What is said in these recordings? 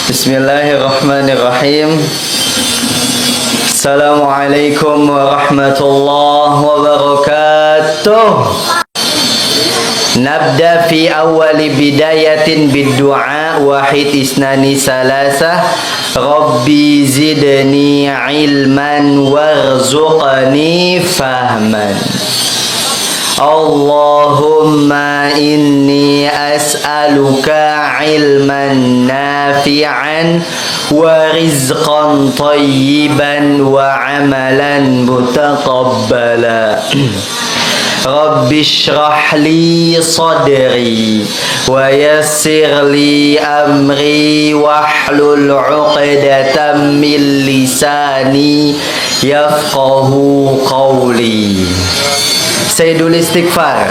Bismillahirrahmanirrahim. Assalamualaikum warahmatullahi wabarakatuh. Nabda fi awali bidayatin bid-du'a wahid isnani salasah. Rabbi zidni ilman warzuqni fahman. Allahumma inni as'aluka ilman nafi'an wa rizqan tayyiban wa amalan mutaqabbala. Rabbi shrah li sadri wa yassir li amri wahlul 'uqdatam min lisani yafqahu qawli. Sayyidul istighfar.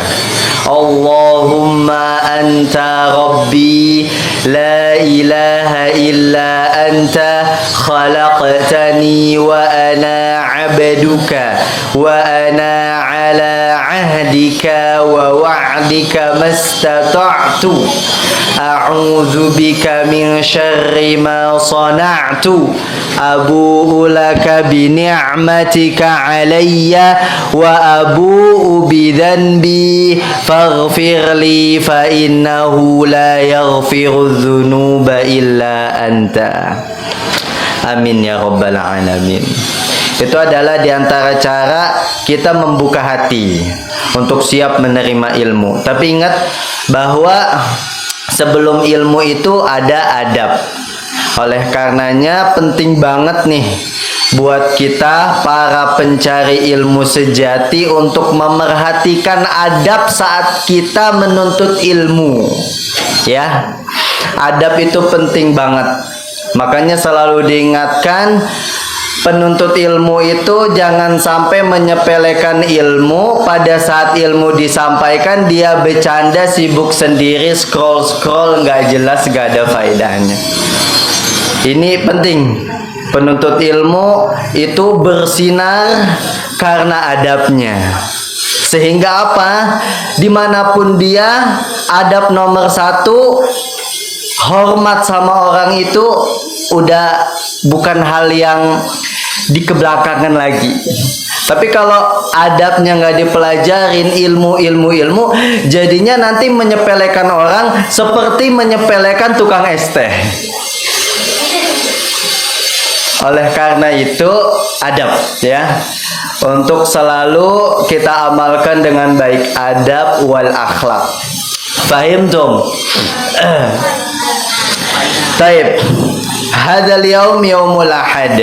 Allahumma anta rabbi la ilaha illa anta khalaqtani wa ana 'abduka wa ana 'ala 'ahdika wa wa'dika mastata'tu a'udzu bika min syarri ma sana'tu abu'u laka bi ni'matika 'alayya wa abu'u bi dhanbi faghfirli fa innahu la yaghfiru dzunuba illa anta. Amin ya rabbal alamin. Itu adalah diantara cara kita membuka hati untuk siap menerima ilmu. Tapi ingat bahwa sebelum ilmu itu ada adab. Oleh karenanya penting banget nih buat kita para pencari ilmu sejati untuk memerhatikan adab saat kita menuntut ilmu. Ya, adab itu penting banget. Makanya selalu diingatkan, penuntut ilmu itu jangan sampai menyepelekan ilmu. Pada saat ilmu disampaikan dia bercanda, sibuk sendiri, scroll nggak jelas, nggak ada faedahnya. Ini penting. Penuntut ilmu itu bersinar karena adabnya. Sehingga apa? Dimanapun dia, adab nomor satu, hormat sama orang itu udah bukan hal yang dikebelakangan lagi. Tapi kalau adabnya nggak dipelajarin, ilmu, jadinya nanti menyepelekan orang seperti menyepelekan tukang es teh. Oleh karena itu adab, ya, untuk selalu kita amalkan dengan baik, adab wal akhlak. Fahim tum? Taib. Hadzal yaum yaumul ahad.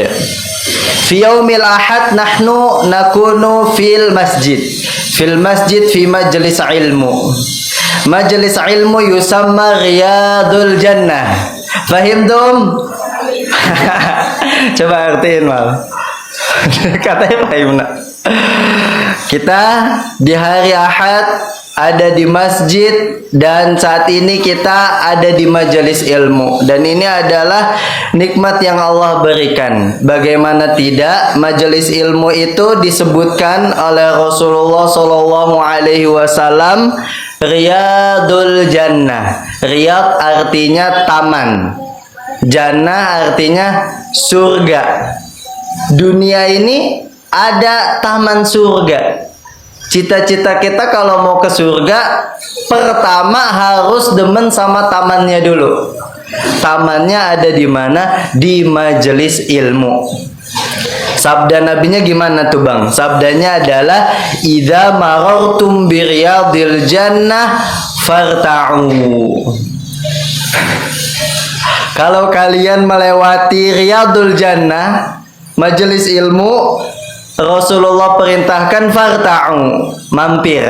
Fi yaumil ahad nahnu nakunu fil masjid. Fil masjid fi majlis ilmu. Majlis ilmu yusamma riyadul jannah. Fahim tum? Coba artiin mal. Katanya Pak. Kita di hari Ahad ada di masjid dan saat ini kita ada di majelis ilmu, dan ini adalah nikmat yang Allah berikan. Bagaimana tidak, majelis ilmu itu disebutkan oleh Rasulullah Shallallahu Alaihi Wasallam Riyadul Jannah. Riyad artinya taman, Jannah artinya surga. Dunia ini ada taman surga. Cita-cita kita kalau mau ke surga, pertama harus demen sama tamannya dulu. Tamannya ada di mana? Di majelis ilmu. Sabda nabinya gimana tuh bang? Sabdanya adalah idza marartum biriyadil jannah farta'u. Kalau kalian melewati Riyadul Jannah, majelis ilmu, Rasulullah perintahkan farta'u, mampir.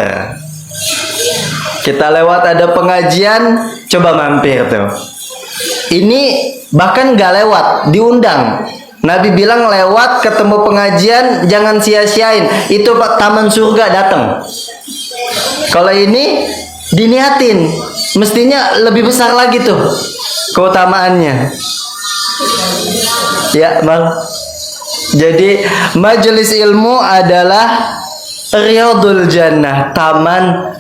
Kita lewat ada pengajian, coba mampir tuh. Ini bahkan gak lewat, diundang. Nabi bilang lewat ketemu pengajian jangan sia-siain. Itu taman surga datang. Kalau ini diniatin, mestinya lebih besar lagi tuh keutamaannya. Ya, Bang. Jadi majelis ilmu adalah Riyadul Jannah, taman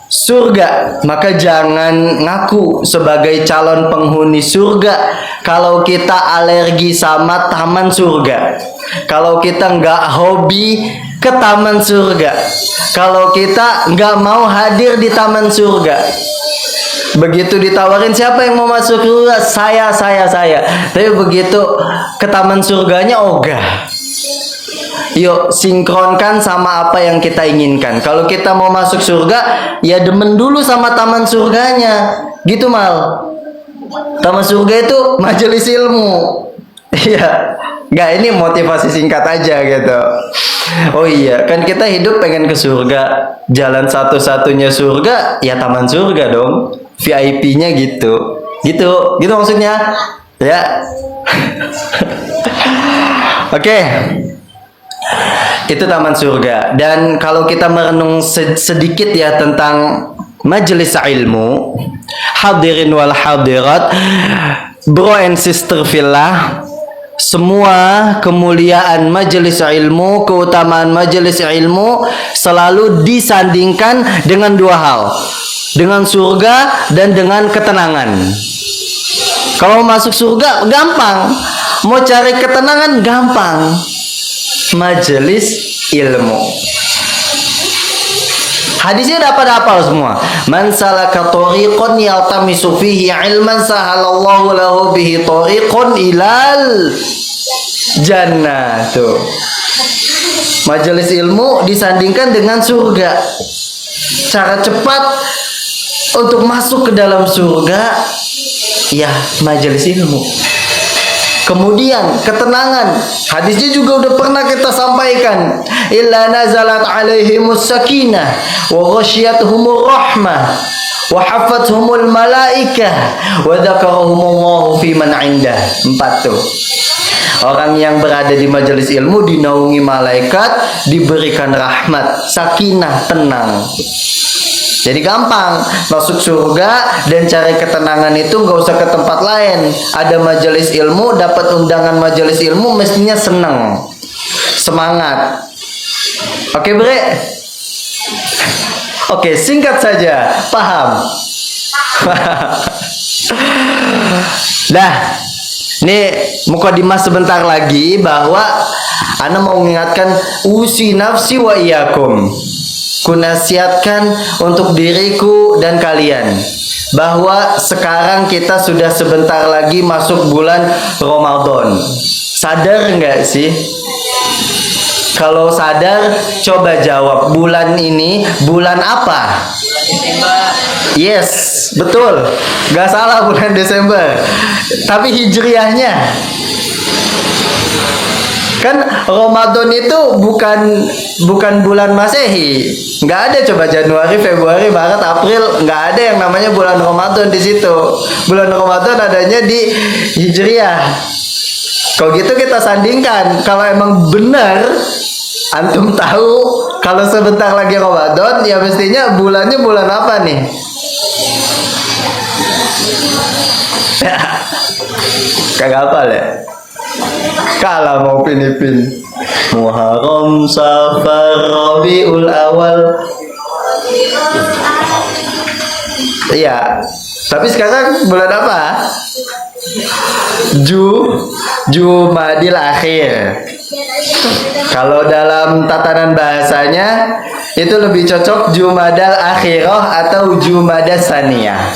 surga, maka jangan ngaku sebagai calon penghuni surga kalau kita alergi sama taman surga, kalau kita nggak hobi ke taman surga, kalau kita nggak mau hadir di taman surga. Begitu ditawarin siapa yang mau masuk surga, saya. Tapi begitu ke taman surganya ogah. Yuk sinkronkan sama apa yang kita inginkan. Kalau kita mau masuk surga, ya demen dulu sama taman surganya. Gitu Mal. Taman surga itu majelis ilmu. Iya. Nggak, ini motivasi singkat aja gitu. Oh iya, kan kita hidup pengen ke surga. Jalan satu-satunya surga ya taman surga dong. VIP-nya gitu. Gitu maksudnya. Ya. Oke. Itu taman surga. Dan kalau kita merenung sedikit ya tentang majelis ilmu, hadirin wal hadirat, bro and sister fillah, semua kemuliaan majelis ilmu, keutamaan majelis ilmu selalu disandingkan dengan dua hal, dengan surga dan dengan ketenangan. Kalau masuk surga gampang, mau cari ketenangan gampang. Majelis ilmu. Hadisnya dapat hafal semua. Man salaka tariqan yaltamisu fihi ilman sahalallahu lahu bihi tariqan ilal jannah. Tuh. Majelis ilmu disandingkan dengan surga. Cara cepat untuk masuk ke dalam surga ya majelis ilmu. Kemudian ketenangan, hadisnya juga udah pernah kita sampaikan. Illa nazalat alaihimus sakinah wa ghasyiyatuhumur rahmah wa hafathumul malaikah wa dzakarahumullahu fi man indah. 4 tuh. Orang yang berada di majelis ilmu dinaungi malaikat, diberikan rahmat, sakinah, tenang. Jadi gampang masuk surga dan cari ketenangan itu nggak usah ke tempat lain. Ada majelis ilmu, dapat undangan majelis ilmu, mestinya seneng, semangat. Oke bre? Oke, singkat saja, paham? Dah, ini mukadimah sebentar lagi bahwa ana mau mengingatkan usi nafsi wa iyakum. Kunasihatkan untuk diriku dan kalian bahwa sekarang kita sudah sebentar lagi masuk bulan Ramadan. Sadar nggak sih? Kalau sadar, coba jawab, bulan ini bulan apa? Yes, betul. Nggak salah, bulan Desember. Tapi hijriahnya kan Ramadan itu bukan bulan Masehi. Nggak ada, coba Januari, Februari, Maret, April, nggak ada yang namanya bulan Ramadan di situ. Bulan Ramadan adanya di Hijriah. Kalau gitu kita sandingkan. Kalau emang benar antum tahu kalau sebentar lagi Ramadan, ya mestinya bulannya bulan apa nih? Kagak apa ya? Kalah mau pinipin. Muharram, Safar, Rabiul Awal. Iya. Tapi sekarang bulan apa? Jumadil Akhir. Kalau dalam tatanan bahasanya itu lebih cocok Jumadal Akhirah atau Jumadas Saniyah.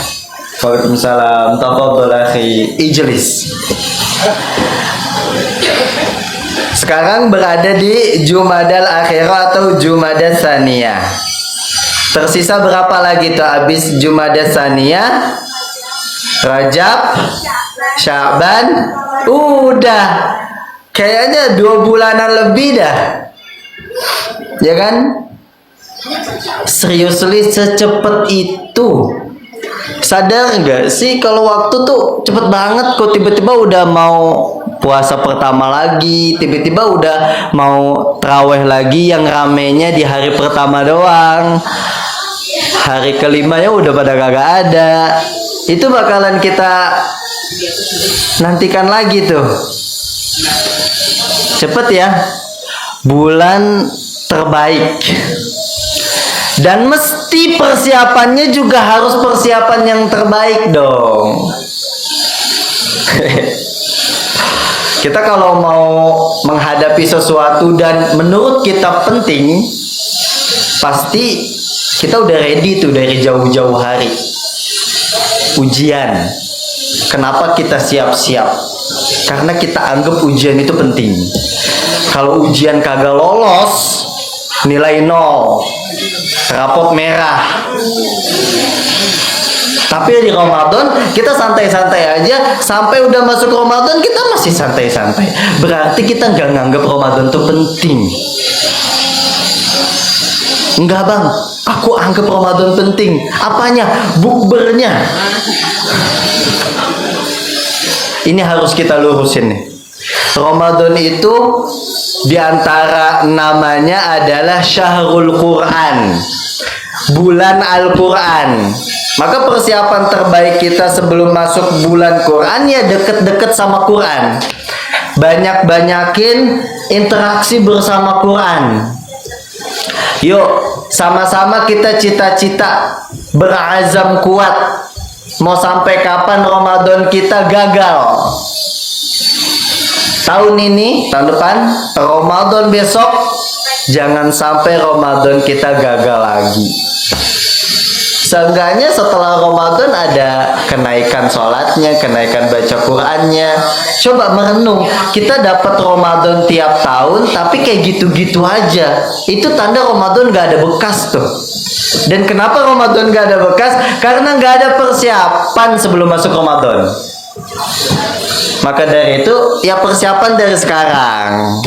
Waalaikumsalam. Tafadhol akhi, ijlis. Sekarang berada di Jumadal Akhirah atau Jumadas Saniyah. Tersisa berapa lagi tuh habis Jumadas Saniyah? Rajab, Sya'ban, udah. Kayaknya 2 bulanan lebih dah. Ya kan? Seriously secepat itu. Sadar nggak sih kalau waktu tuh cepet banget, kok tiba-tiba udah mau puasa pertama lagi, tiba-tiba udah mau tarawih lagi yang ramenya di hari pertama doang. Hari kelimanya udah pada kagak ada. Itu bakalan kita nantikan lagi tuh. Cepet ya. Bulan terbaik. Dan mesti persiapannya juga harus persiapan yang terbaik dong. Kita kalau mau menghadapi sesuatu dan menurut kita penting, pasti kita udah ready tuh dari jauh-jauh hari. Ujian, kenapa kita siap-siap? Karena kita anggap ujian itu penting. Kalau ujian kagak lolos, nilai 0, rapot merah. Tapi di Ramadan kita santai-santai aja. Sampai udah masuk Ramadan kita masih santai-santai. Berarti kita nggak nganggap Ramadan itu penting. Enggak bang, aku anggap Ramadan penting. Apanya? Bukbernya. Ini harus kita lurusin nih. Ramadan itu diantara namanya adalah Syahrul Quran, bulan Al-Quran. Maka persiapan terbaik kita sebelum masuk bulan Quran ya deket-deket sama Quran. Banyak-banyakin interaksi bersama Quran. Yuk, sama-sama kita cita-cita, berazam kuat. Mau sampai kapan Ramadan kita gagal? Tahun ini, tahun depan, Ramadan besok, jangan sampai Ramadan kita gagal lagi. Seenggaknya setelah Ramadan ada kenaikan sholatnya, kenaikan baca Qurannya. Coba merenung, kita dapat Ramadan tiap tahun, tapi kayak gitu-gitu aja. Itu tanda Ramadan gak ada bekas tuh. Dan kenapa Ramadan gak ada bekas? Karena gak ada persiapan sebelum masuk Ramadan. Maka dari itu, ya persiapan dari sekarang.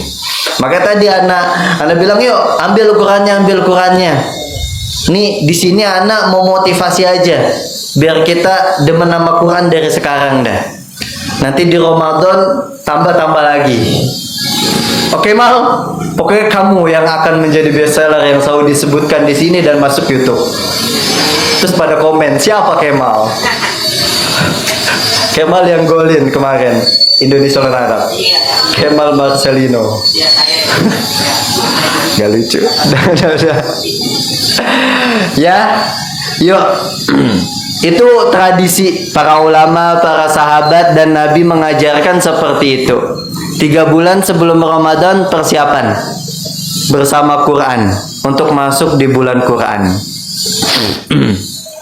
Maka tadi anak bilang, yuk ambil Qurannya. Nih di sini anak mau motivasi aja, biar kita demen nama Quran dari sekarang dah. Nanti di Ramadan tambah lagi. Oke Mal, pokoknya kamu yang akan menjadi bestseller yang selalu disebutkan di sini dan masuk YouTube. Terus pada komen, siapa Kemal? Kemal yang golin kemarin Indonesia lawan Arab. Kemal Marcelino. Gak lucu. Udah. Ya, yuk. Itu tradisi para ulama, para sahabat dan Nabi mengajarkan seperti itu. 3 bulan sebelum Ramadan persiapan bersama Quran untuk masuk di bulan Quran.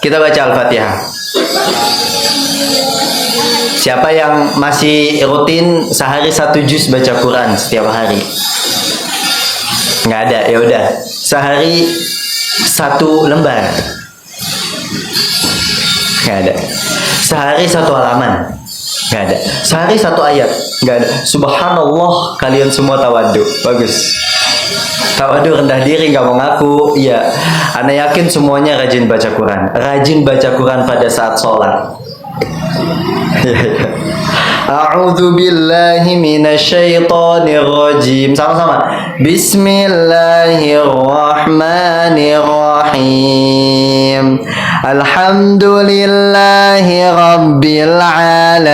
Kita baca Al-Fatihah. Siapa yang masih rutin sehari 1 juz baca Quran setiap hari? Nggak ada, ya udah. Sehari 1 lembar. Nggak ada. Sehari 1 halaman. Nggak ada. Sehari 1 ayat. Nggak ada. Subhanallah, kalian semua tawadu. Bagus. Tawadu, rendah diri, nggak mau ngaku. Iya. Ana yakin semuanya rajin baca Quran. Rajin baca Quran pada saat sholat. A'udzu billahi minasyaitonir rajim. Sama-sama. Bismillahirrahmanirrahim. Alhamdulillahi rabbil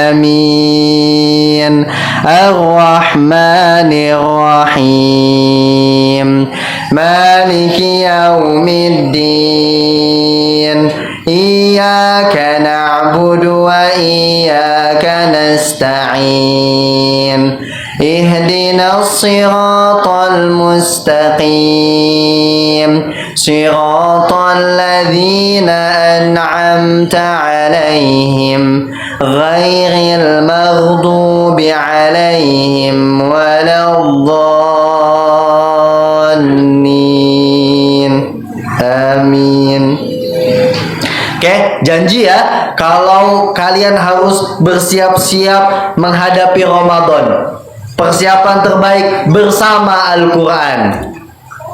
alamin. Ar-Rahmanir Rahim. Maliki yaumiddin. Iyyaka na'budu wa iyyaka nasta'in. Ihdinas siratal mustaqim. Siratal ladzina an'amta 'alaihim ghairil maghdubi 'alaihim waladdallin. Amin. Oke, janji ya, kalau kalian harus bersiap-siap menghadapi Ramadan, persiapan terbaik bersama Al-Quran.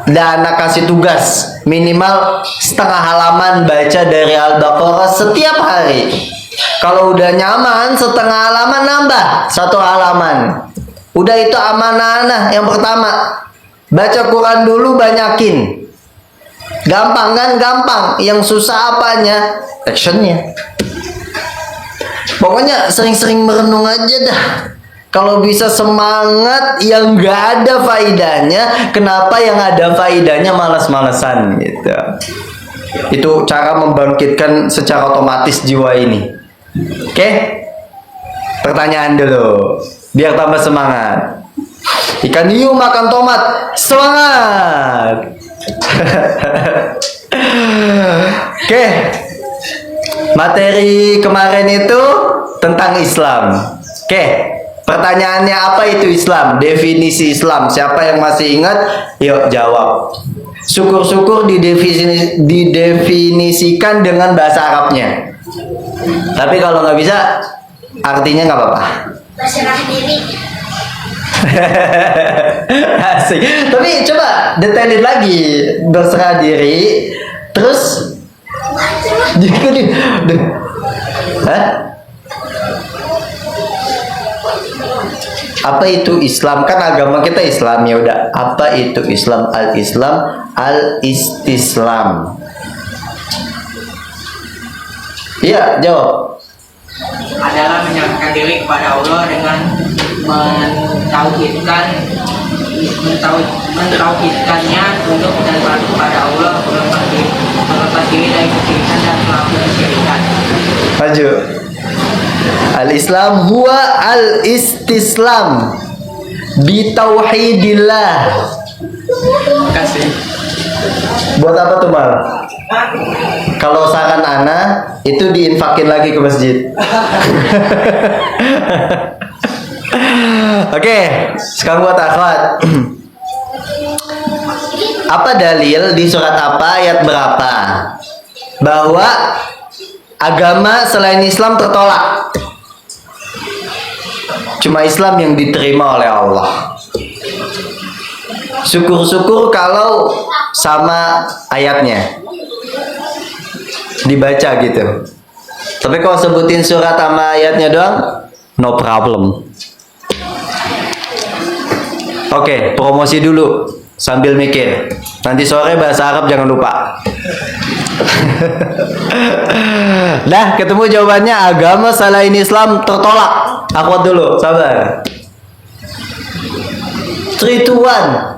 Dan anak kasih tugas minimal setengah halaman baca dari Al-Baqarah setiap hari. Kalau udah nyaman, setengah halaman nambah 1 halaman. Udah itu amanah yang pertama. Baca Quran dulu, banyakin. Gampang kan? Gampang. Yang susah apanya? Actionnya. Pokoknya sering-sering merenung aja dah. Kalau bisa semangat yang gak ada faedahnya, kenapa yang ada faedahnya malas-malasan gitu. Itu cara membangkitkan secara otomatis jiwa ini. Oke? Pertanyaan dulu, biar tambah semangat. Ikan hiu makan tomat, semangat. Oke. Materi kemarin itu tentang Islam. Oke. Pertanyaannya, apa itu Islam? Definisi Islam. Siapa yang masih ingat? Yuk jawab. Syukur-syukur didefinisikan dengan bahasa Arabnya. Tapi kalau nggak bisa, artinya nggak apa-apa. Berserah diri. Asik. Tapi coba detailin lagi, berserah diri. Terus Hah? Apa itu Islam? Kan agama kita Islam, ya udah. Apa itu Islam? Al-Islam, al-istislam. Iya, jawab. Adalah menyerahkan diri kepada Allah dengan mentauhidkannya untuk dan patuh kepada Allah, melepas diri dari kesyirikan dan melakukan kesyirikan. Maju. Al-Islam huwa al-istislam bitauhidillah. Kasih. Buat apa tuh, Mal? Kalau saran Ana itu diinfakin lagi ke masjid. Oke, sekarang buat akhwat. Apa dalil di surat apa, ayat berapa, bahwa agama selain Islam tertolak? Cuma Islam yang diterima oleh Allah. Syukur-syukur kalau sama ayatnya dibaca gitu. Tapi kalau sebutin surat sama ayatnya doang, no problem. Oke, promosi dulu sambil mikir. Nanti sore bahasa Arab jangan lupa. Dah, ketemu jawabannya. Agama selain Islam tertolak. Akhwat dulu, sabar. 3, 2, 1.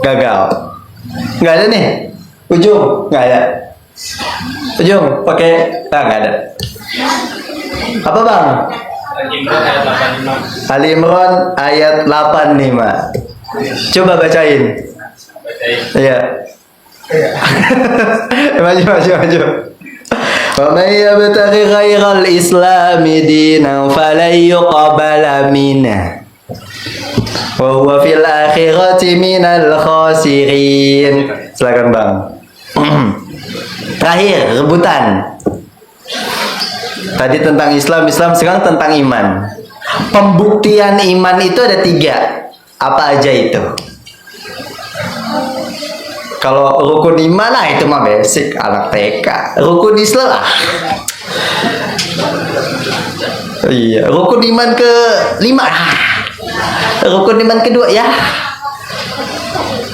Gagal. Nggak ada nih. Ujung, nggak ada. Ujung, pakai. Nggak ada. Apa bang? Ali Imran ayat 85. Coba bacain. Iya. Maju. Wa may yabtaghi ghairal islami dinan falan yuqbala minhu wa huwa fil akhirati minal khasirin. Silakan Bang. Terakhir, rebutan. Tadi tentang Islam, sekarang tentang iman. Pembuktian iman itu ada 3. Apa aja itu? Kalau rukun iman lah itu mah basic, anak TK. Rukun Islam iya, rukun iman ke-5. Rukun iman kedua ya.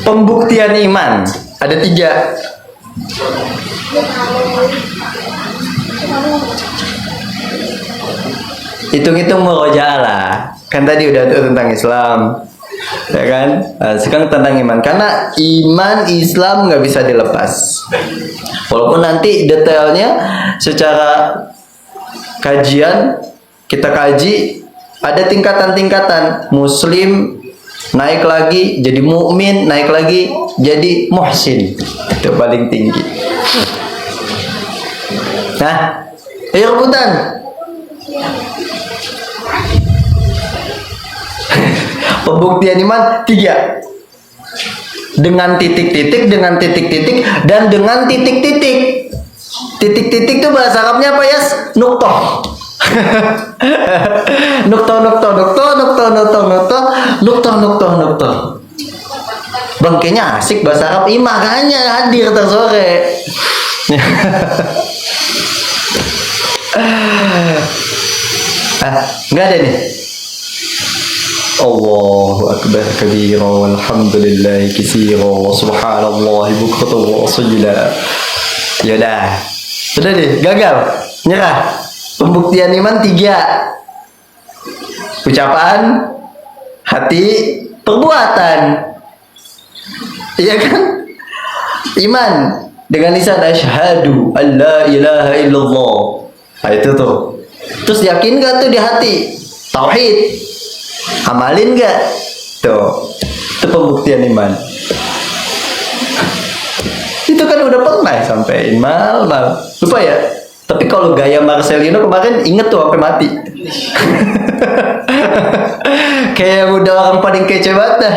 Pembuktian iman ada 3. Hitung-hitung murojaah lah. Kan tadi udah tuh tentang Islam, ya kan? Nah, sekarang tentang iman. Karena iman Islam nggak bisa dilepas. Walaupun nanti detailnya secara kajian kita kaji, ada tingkatan-tingkatan. Muslim naik lagi jadi mukmin, naik lagi jadi muhsin. Itu paling tinggi. Nah, ayo rebutan. Pembuktian iman 3. Dengan titik-titik, dengan titik-titik, dan dengan titik-titik. Titik-titik itu bahasa Arabnya apa ya? Nuktoh. Nuktoh. Bang, kayaknya asik bahasa Arab. Makanya hadir tersore. Nggak ada nih. Allahu akbar kabira walhamdulillahi katsira wa subhanallahi bukratan wa asila. Yaudah. Sudah deh, gagal. Nyerah. Pembuktian iman 3. Ucapan, hati, perbuatan. Iya kan? Iman dengan lisan asyhadu alla ilaha illallah. Nah, itu tuh. Terus yakin gak tuh di hati? Tauhid. Amalin gak? Tuh. Itu pembuktian iman. Itu kan udah pernah sampein mal. Lupa ya? Tapi kalau gaya Marcelino kemarin inget tuh sampai mati. Kayak udah orang paling kece banget dah.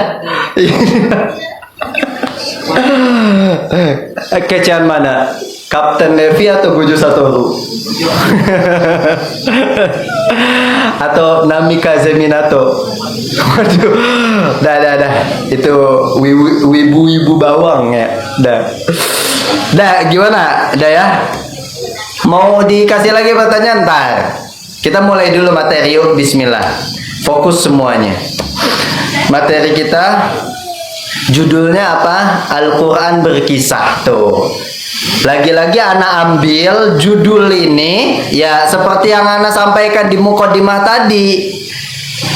Kecean mana? Kapten Levi atau Gojo Satoru? Atau Namikaze Minato? Waduh, dah. Itu wibu-wibu bawang ya. Dah, gimana? Dah ya. Mau dikasih lagi pertanyaan? Ntar. Kita mulai dulu materi yuk. Bismillah. Fokus semuanya. Materi kita judulnya apa? Al-Quran berkisah. Tuh. Lagi-lagi anak ambil judul ini ya seperti yang anak sampaikan di mukadimah tadi,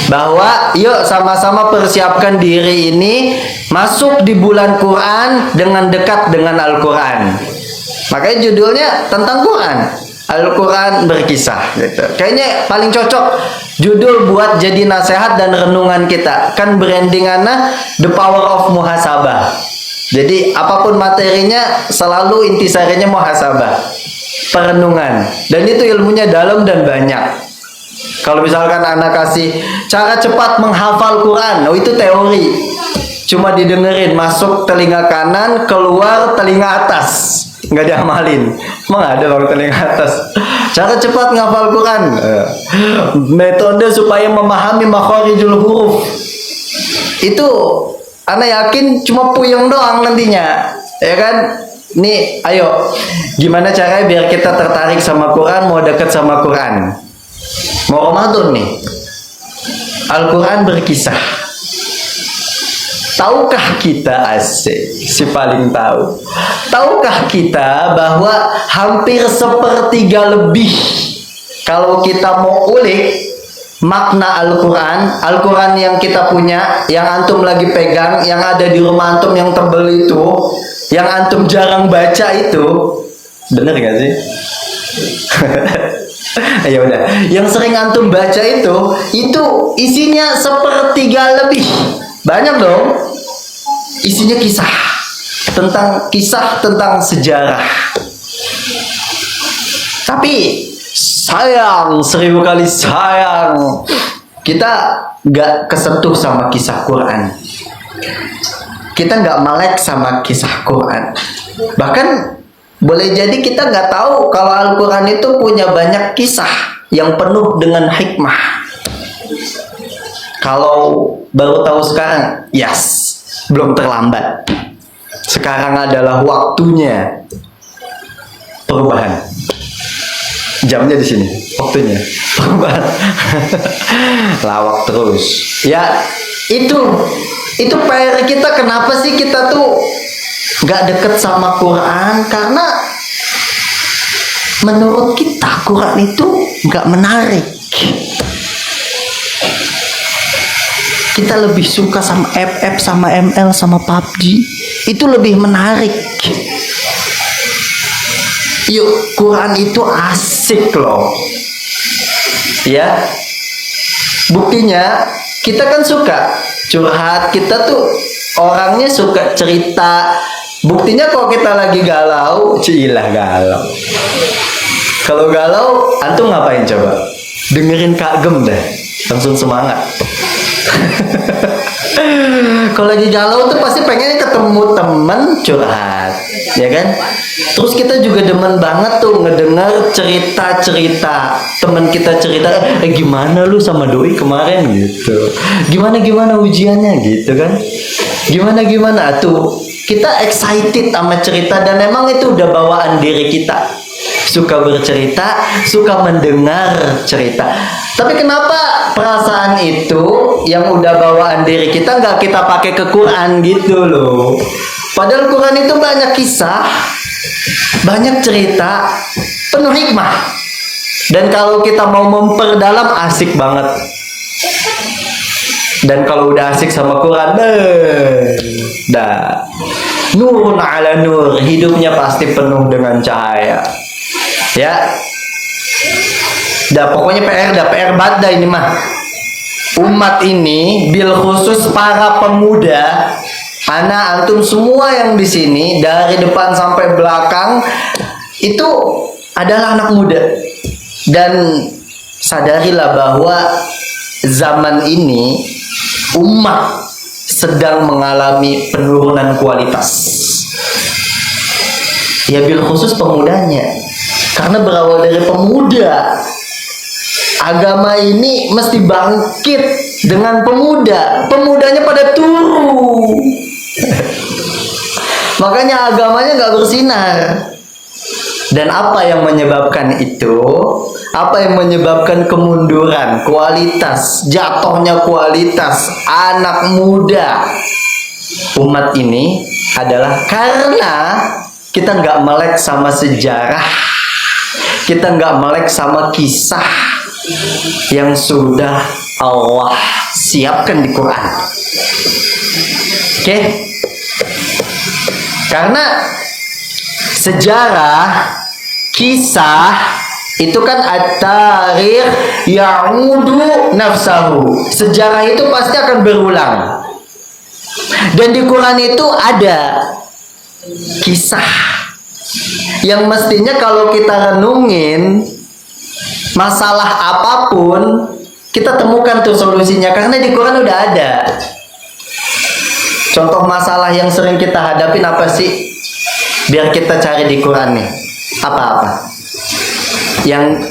bahwa yuk sama-sama persiapkan diri ini masuk di bulan Quran dengan dekat dengan Al-Quran. Makanya judulnya tentang Quran, Al-Quran berkisah gitu. Kayaknya paling cocok judul buat jadi nasihat dan renungan kita. Kan branding anak The Power of Muhasabah. Jadi apapun materinya selalu intisarinya muhasabah, perenungan. Dan itu ilmunya dalam dan banyak. Kalau misalkan anak kasih cara cepat menghafal Quran, oh itu teori. Cuma didengerin, masuk telinga kanan, keluar telinga atas. Nggak diamalin. Emang ada orang telinga atas. Cara cepat menghafal Quran. Metode supaya memahami makharijul huruf. Itu Ana yakin cuma puyeng doang nantinya, ya kan? Nih, ayo, gimana caranya biar kita tertarik sama Quran, mau deket sama Quran? Mau Ramadan nih, Al-Quran berkisah. Tahukah kita asik, si paling tahu? Tahukah kita bahwa hampir sepertiga lebih kalau kita mau ulik makna Al-Quran yang kita punya, yang antum lagi pegang, yang ada di rumah antum yang tebel itu, yang antum jarang baca itu, bener gak sih? Ya udah, yang sering antum baca itu isinya sepertiga lebih, banyak dong. Isinya kisah tentang sejarah. Tapi sayang, 1000 kali sayang, kita nggak kesentuh sama kisah Quran. Kita nggak melek sama kisah Quran. Bahkan boleh jadi kita nggak tahu kalau Al-Quran itu punya banyak kisah yang penuh dengan hikmah. Kalau baru tahu sekarang, yes, belum terlambat. Sekarang adalah waktunya perubahan. Jamnya di sini, waktunya perubahan. Lawak terus. Ya, itu PR kita. Kenapa sih kita tuh nggak deket sama Quran? Karena menurut kita Quran itu nggak menarik. Kita lebih suka sama FF, sama ML, sama PUBG. Itu lebih menarik. Yuk, Quran itu asik loh. Ya. Buktinya kita kan suka curhat, kita tuh orangnya suka cerita. Buktinya kalau kita lagi galau, cilah galau. Kalau galau, antum ngapain coba? Dengerin Kagem deh, langsung semangat. Kalau lagi galau tuh pasti pengen ketemu temen curhat, ya kan? Terus kita juga demen banget tuh ngedengar cerita-cerita temen kita cerita, gimana lu sama doi kemarin gitu, gimana ujiannya gitu kan, gimana tuh kita excited sama cerita. Dan emang itu udah bawaan diri kita, suka bercerita, suka mendengar cerita. Tapi kenapa perasaan itu yang udah bawaan diri kita nggak kita pakai ke Quran gitu loh? Padahal Quran itu banyak kisah, banyak cerita, penuh hikmah. Dan kalau kita mau memperdalam, asik banget. Dan kalau udah asik sama Quran, dah nurun ala nur, hidupnya pasti penuh dengan cahaya. Ya. Pokoknya PR badai ini mah. Umat ini bil khusus para pemuda, ana antum semua yang di sini dari depan sampai belakang itu adalah anak muda. Dan sadarilah bahwa zaman ini umat sedang mengalami penurunan kualitas. Ya bil khusus pemudanya. Karena berawal dari pemuda. Agama ini mesti bangkit dengan pemuda. Pemudanya pada turu. Makanya agamanya nggak bersinar. Dan apa yang menyebabkan itu? Apa yang menyebabkan kemunduran kualitas, jatuhnya kualitas anak muda umat ini adalah karena kita nggak melek sama sejarah, kita nggak melek sama kisah yang sudah Allah siapkan di Quran. Oke? Karena sejarah, kisah itu kan at-tarikh ya'udu nafsahu. Sejarah itu pasti akan berulang. Dan di Quran itu ada kisah yang mestinya kalau kita renungin masalah apapun kita temukan tuh solusinya karena di Quran udah ada. Contoh masalah yang sering kita hadapin apa sih? Biar kita cari di Quran nih. Apa-apa?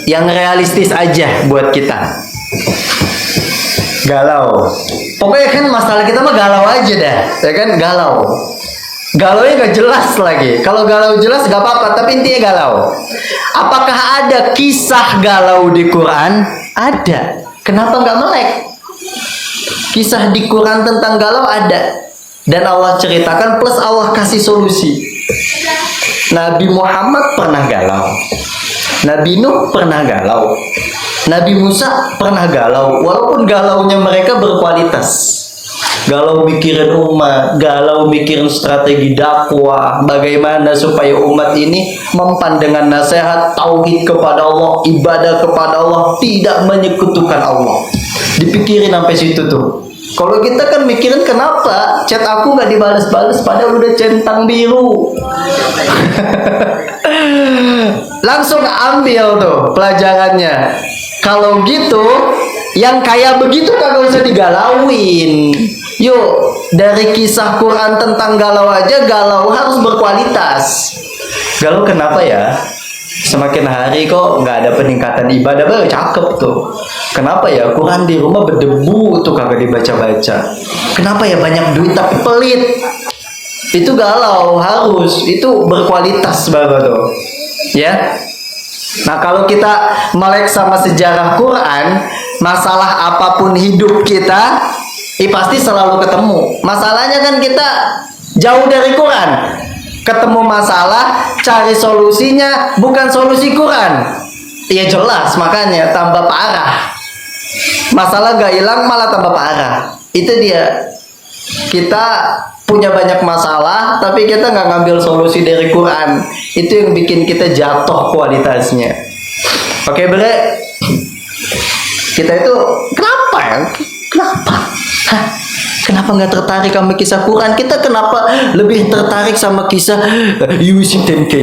Yang realistis aja buat kita. Galau. Pokoknya kan masalah kita mah galau aja dah, ya kan, galau. Galaunya gak jelas lagi. Kalau galau jelas gak apa-apa, tapi intinya galau. Apakah ada kisah galau di Quran? Ada. Kenapa gak melek? Kisah di Quran tentang galau ada. Dan Allah ceritakan plus Allah kasih solusi. Nabi Muhammad pernah galau. Nabi Nuh pernah galau. Nabi Musa pernah galau. Walaupun galaunya mereka berkualitas. Galau mikirin umat, galau mikirin strategi dakwah, bagaimana supaya umat ini mempan dengan nasihat tauhid kepada Allah, ibadah kepada Allah, tidak menyekutukan Allah. Dipikirin sampai situ tuh. Kalau kita kan mikirin kenapa chat aku gak dibalas-balas padahal udah centang biru. Langsung ambil tuh pelajarannya. Kalau gitu, yang kayak begitu kagak usah digalauin. Yuk, dari kisah Quran tentang galau aja, galau harus berkualitas. Galau kenapa ya? Semakin hari kok nggak ada peningkatan ibadah, baru cakep tuh. Kenapa ya? Quran di rumah berdebu tuh kagak dibaca-baca. Kenapa ya banyak duit tapi pelit? Itu galau, harus itu berkualitas banget tuh. Ya. Nah kalau kita melek sama sejarah Quran, masalah apapun hidup kita, pasti selalu ketemu. Masalahnya kan kita jauh dari Quran. Ketemu masalah, cari solusinya, bukan solusi Quran. Ya jelas, makanya tambah parah. Masalah gak hilang malah tambah parah. Itu dia. Kita punya banyak masalah, tapi kita nggak ngambil solusi dari Quran. Itu yang bikin kita jatuh kualitasnya. Oke, Bre. Kita itu kenapa ya? Kenapa? Hah? Kenapa nggak tertarik sama kisah Quran? Kita kenapa lebih tertarik sama kisah Yusuf TMK?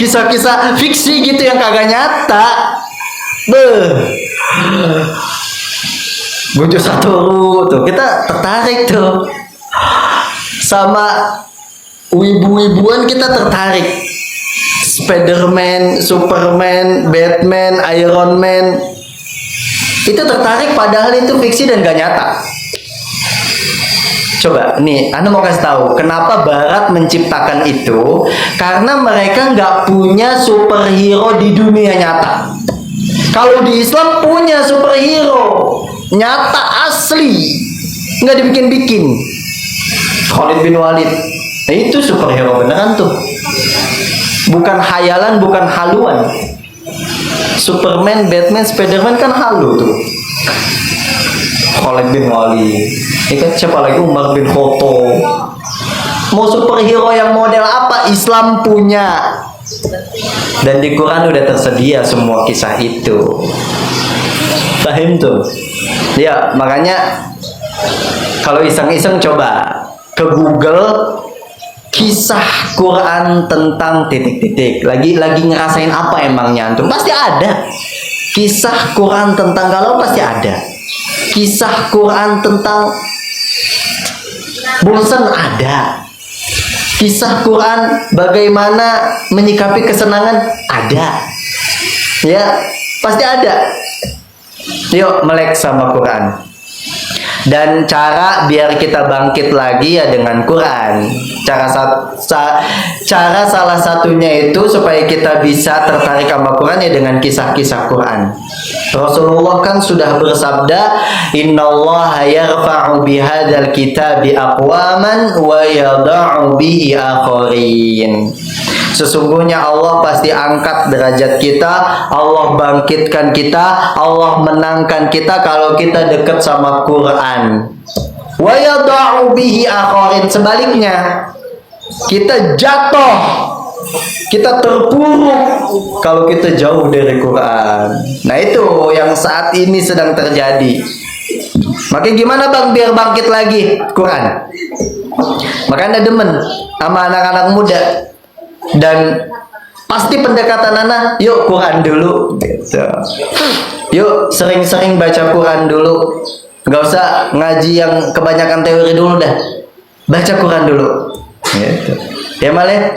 Kisah-kisah fiksi gitu yang kagak nyata. Bujuk satu tuh kita tertarik tuh sama wibu-wibuan, kita tertarik. Spiderman, Superman, Batman, Iron Man, itu tertarik padahal itu fiksi dan gak nyata. Coba nih, Anda mau kasih tahu kenapa Barat menciptakan itu? Karena mereka nggak punya superhero di dunia nyata. Kalau di Islam punya superhero nyata asli, nggak dibikin-bikin. Khalid bin Walid, nah, itu superhero beneran tuh, bukan hayalan, bukan haluan. Superman, Batman, Spiderman kan halu tuh. Khalid bin Walid. Ini kan siapa lagi, Umar bin Khattab. Mau superhero yang model apa, Islam punya. Dan di Quran udah tersedia semua kisah itu. Paham tuh? Ya, makanya kalau iseng-iseng coba ke Google kisah Quran tentang titik-titik. Lagi ngerasain apa emangnya antum? Pasti ada. Kisah Quran tentang galau pasti ada. Kisah Quran tentang bosan ada. Kisah Quran bagaimana menyikapi kesenangan ada. Ya, pasti ada. Yuk melek sama Quran. Dan cara biar kita bangkit lagi ya dengan Quran. Cara salah satunya itu supaya kita bisa tertarik sama Quran ya dengan kisah-kisah Quran. Rasulullah kan sudah bersabda, "Innallaha yarfa'u bihadzal kitabi aqwaman wa yada'u bihi akharin." Sesungguhnya Allah pasti angkat derajat kita, Allah bangkitkan kita, Allah menangkan kita kalau kita dekat sama Quran. Wa yada'u bihi akharin. Sebaliknya, kita jatuh, kita terpuruk kalau kita jauh dari Quran. Nah itu yang saat ini sedang terjadi. Makanya gimana bang biar bangkit lagi Quran? Makanya Anda demen sama anak-anak muda. Dan pasti pendekatan anak, yuk Quran dulu gitu. Yuk sering-sering baca Quran dulu. Gak usah ngaji yang kebanyakan teori dulu dah. Baca Quran dulu gitu. Ya Male?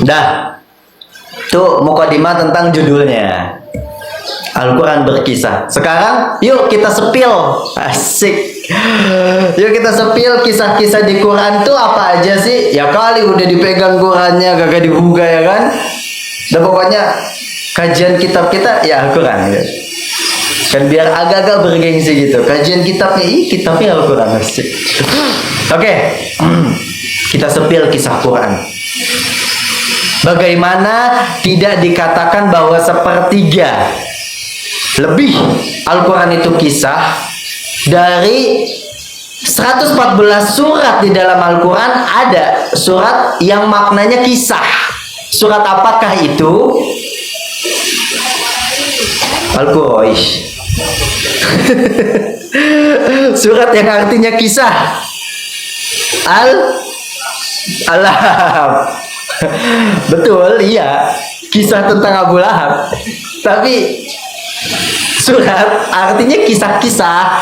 Dah. Tuh mukadimah tentang judulnya, Al-Quran berkisah. Sekarang yuk kita sepil. Asik. Yuk kita sepil kisah-kisah di Quran tuh apa aja sih? Ya kali udah dipegang Qurannya kagak dibuka ya kan? Dan pokoknya kajian kitab kita ya Al-Quran ya. Kan biar agak-agak bergengsi gitu. Kajian kitabnya, kitabnya Al-Quran. Asik. Oke. Kita sepil kisah Quran. Bagaimana tidak dikatakan bahwa sepertiga lebih Al-Quran itu kisah. Dari 114 surat di dalam Al-Quran ada surat yang maknanya kisah. Surat apakah itu? Al-Quraish. Surat yang artinya kisah. Al-Lahab. Betul, iya. Kisah tentang Abu Lahab. Tapi surat artinya kisah-kisah.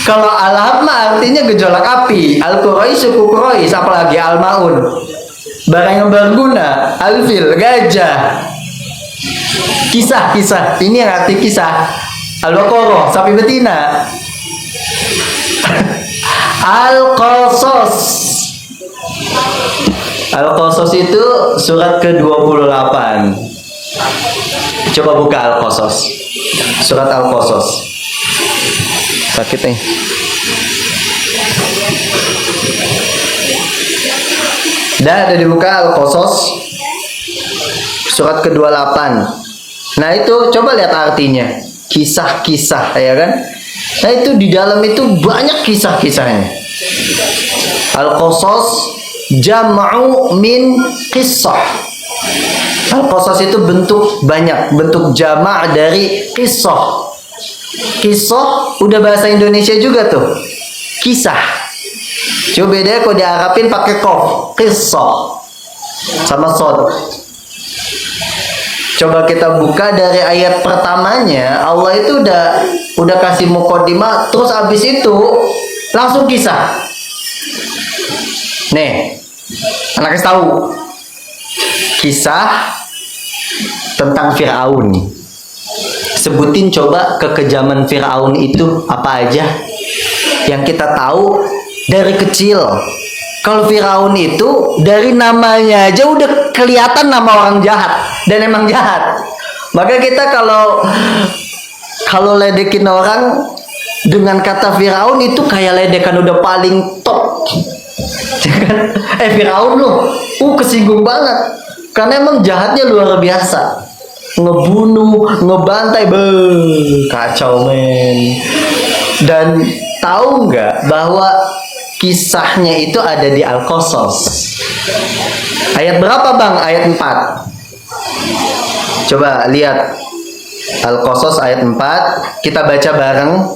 Kalau Al-Lahab mah artinya gejolak api. Al-Quraish suku Quraisy, apalagi Al-Maun, barang yang berguna. Al-Fil, gajah. Kisah-kisah. Ini yang arti kisah. Al-Baqarah, sapi betina. Al-Qasas. Al-Qasas itu surat ke-28. Coba buka Al-Qasas. Surat Al-Qasas. Sakit nih. Dah ada dibuka Al-Qasas surat ke-28. Nah itu coba lihat artinya. Kisah-kisah ya kan. Nah itu di dalam itu banyak kisah-kisahnya. Al-Qasas jam'u min qissah. Al-Qasas itu bentuk banyak, bentuk jama' dari qissah. Kisah udah bahasa Indonesia juga tuh. Kisah. Coba bedanya kalau diarabin pakai qaf, qissah sama shad. Coba kita buka dari ayat pertamanya, Allah itu udah kasih mukadimah, terus abis itu langsung kisah. Nih, anak kasih tahu. Kisah tentang Fir'aun. Sebutin coba kekejaman Fir'aun itu apa aja yang kita tahu dari kecil. Kalau Fir'aun itu dari namanya aja udah kelihatan nama orang jahat, dan emang jahat. Maka kita kalau ledekin orang dengan kata Fir'aun itu kayak ledekan udah paling top. Fir'aun loh, kesinggung banget karena emang jahatnya luar biasa. ngebunuh, ngebantai, kacau men. Dan tahu nggak bahwa kisahnya itu ada di Al-Qasas. Ayat berapa bang? Ayat 4. Coba lihat Al-Qasas ayat 4. Kita baca bareng.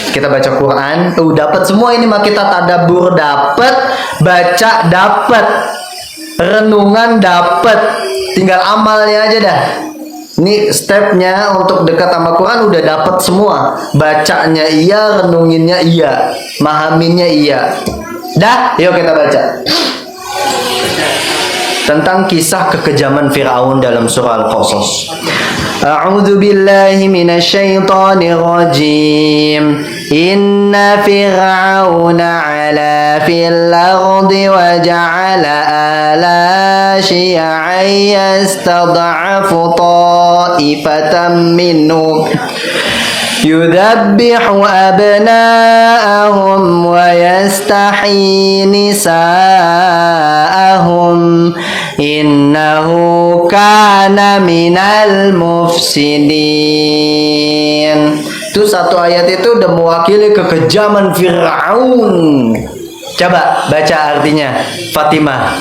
Kita baca Quran. Dapat semua ini mah, kita tadabbur dapat, baca dapat, renungan dapat. Tinggal amalnya aja dah. Ini stepnya untuk dekat sama Quran udah dapat semua. Bacanya iya, renunginnya iya, mahaminnya iya. Dah, yuk kita baca tentang kisah kekejaman Fir'aun dalam surah Al-Qasas. A'udzu billahi minasyaitonir rajim. Inna fir'auna 'ala fil ardi wa ja'ala ala syi'an yastad'afu ta'ifatan minhum yudhabbihu abna'ahum wa yastahyi nisa'ahum innahu kana minal mufsidin. Itu satu ayat itu udah mewakili kekejaman Fir'aun. Coba baca artinya, Fatimah.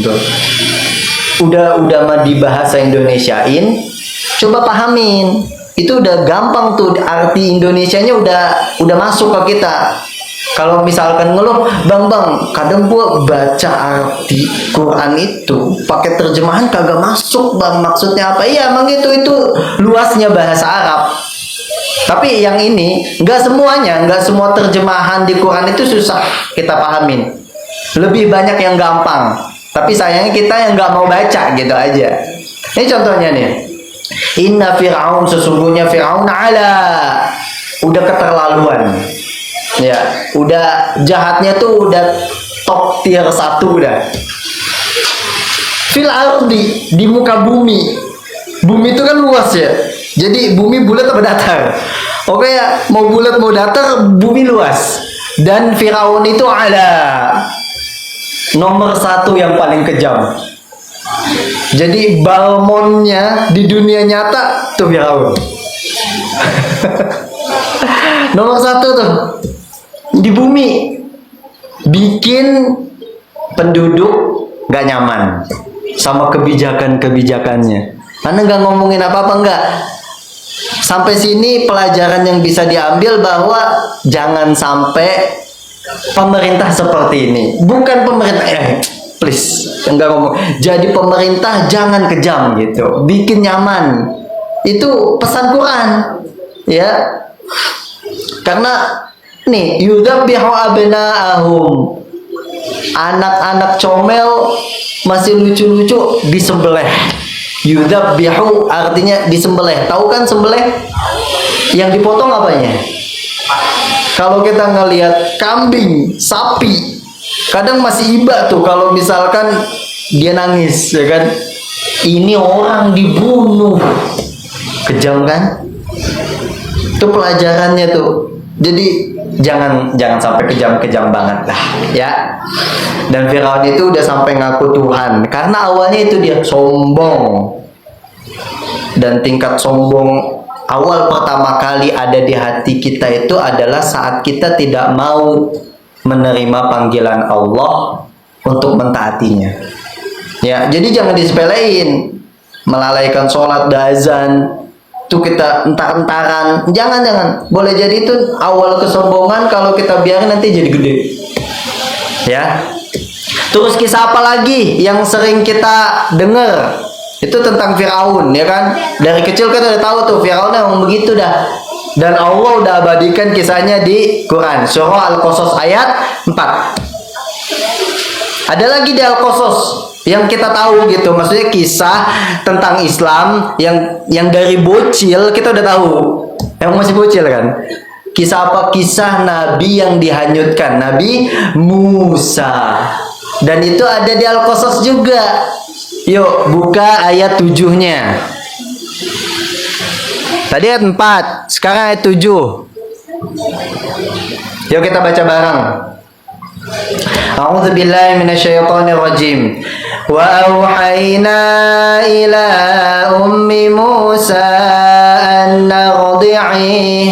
Tuh. Udah mah di bahasa Indonesiain, coba pahamin. Itu udah gampang tuh, arti Indonesianya udah masuk ke kita. Kalau misalkan ngeluh, bang, kadang gua baca arti Quran itu pakai terjemahan kagak masuk bang, maksudnya apa? Iya emang itu luasnya bahasa Arab. Tapi yang ini nggak semuanya, nggak semua terjemahan di Quran itu susah kita pahamin. Lebih banyak yang gampang. Tapi sayangnya kita yang nggak mau baca gitu aja. Ini contohnya nih. Inna Fir'aun, sesungguhnya Fir'aun udah keterlaluan. Ya, udah jahatnya tuh udah top tier 1 udah. Fil ardi, di muka bumi. Bumi itu kan luas ya. Jadi bumi bulat apa datar? Oke ya, mau bulat mau datar, bumi luas. Dan Firaun itu nomor 1 yang paling kejam. Jadi balmonnya di dunia nyata tuh Firaun. Nomor 1 tuh di bumi, bikin penduduk gak nyaman sama kebijakannya. Anda nggak ngomongin apa-apa nggak? Sampai sini pelajaran yang bisa diambil bahwa jangan sampai pemerintah seperti ini. Bukan pemerintah, please, enggak ngomong. Jadi pemerintah jangan kejam gitu, bikin nyaman. Itu pesan Quran, ya. Karena nih, yudhabbihu abna'ahum, anak-anak comel masih lucu-lucu disembelih. Yudhabbihu artinya disembelih. Tahu kan sembelih? Yang dipotong apanya? Kalau kita ngelihat kambing, sapi, kadang masih iba tuh kalau misalkan dia nangis, ya kan? Ini orang dibunuh. Kejam kan? Itu pelajarannya tuh. Jadi jangan sampai kejam-kejam banget lah, ya. Dan Firaun itu udah sampai ngaku Tuhan karena awalnya itu dia sombong. Dan tingkat sombong awal pertama kali ada di hati kita itu adalah saat kita tidak mau menerima panggilan Allah untuk mentaatinya. Ya, jadi jangan disepelein. Melalaikan sholat, azan, itu kita entar-entaran. Jangan. Boleh jadi itu awal kesombongan, kalau kita biarin nanti jadi gede. Ya. Terus kisah apa lagi yang sering kita dengar? Itu tentang Firaun, ya kan? Dari kecil kita udah tahu tuh Firaun emang begitu dah. Dan Allah udah abadikan kisahnya di Quran, surah Al-Qasas ayat 4. Ada lagi di Al-Qasas yang kita tahu gitu, maksudnya kisah tentang Islam yang dari bocil kita udah tahu, yang masih bocil kan. Kisah apa? Kisah Nabi yang dihanyutkan, Nabi Musa. Dan itu ada di Al-Qasas juga. Yuk, buka ayat 7-nya. Tadi ayat 4, sekarang ayat 7. Yuk kita baca bareng. A'udzu billahi minasyaitonir rajim. Wa auhayna ila ummi Musa an ardi'i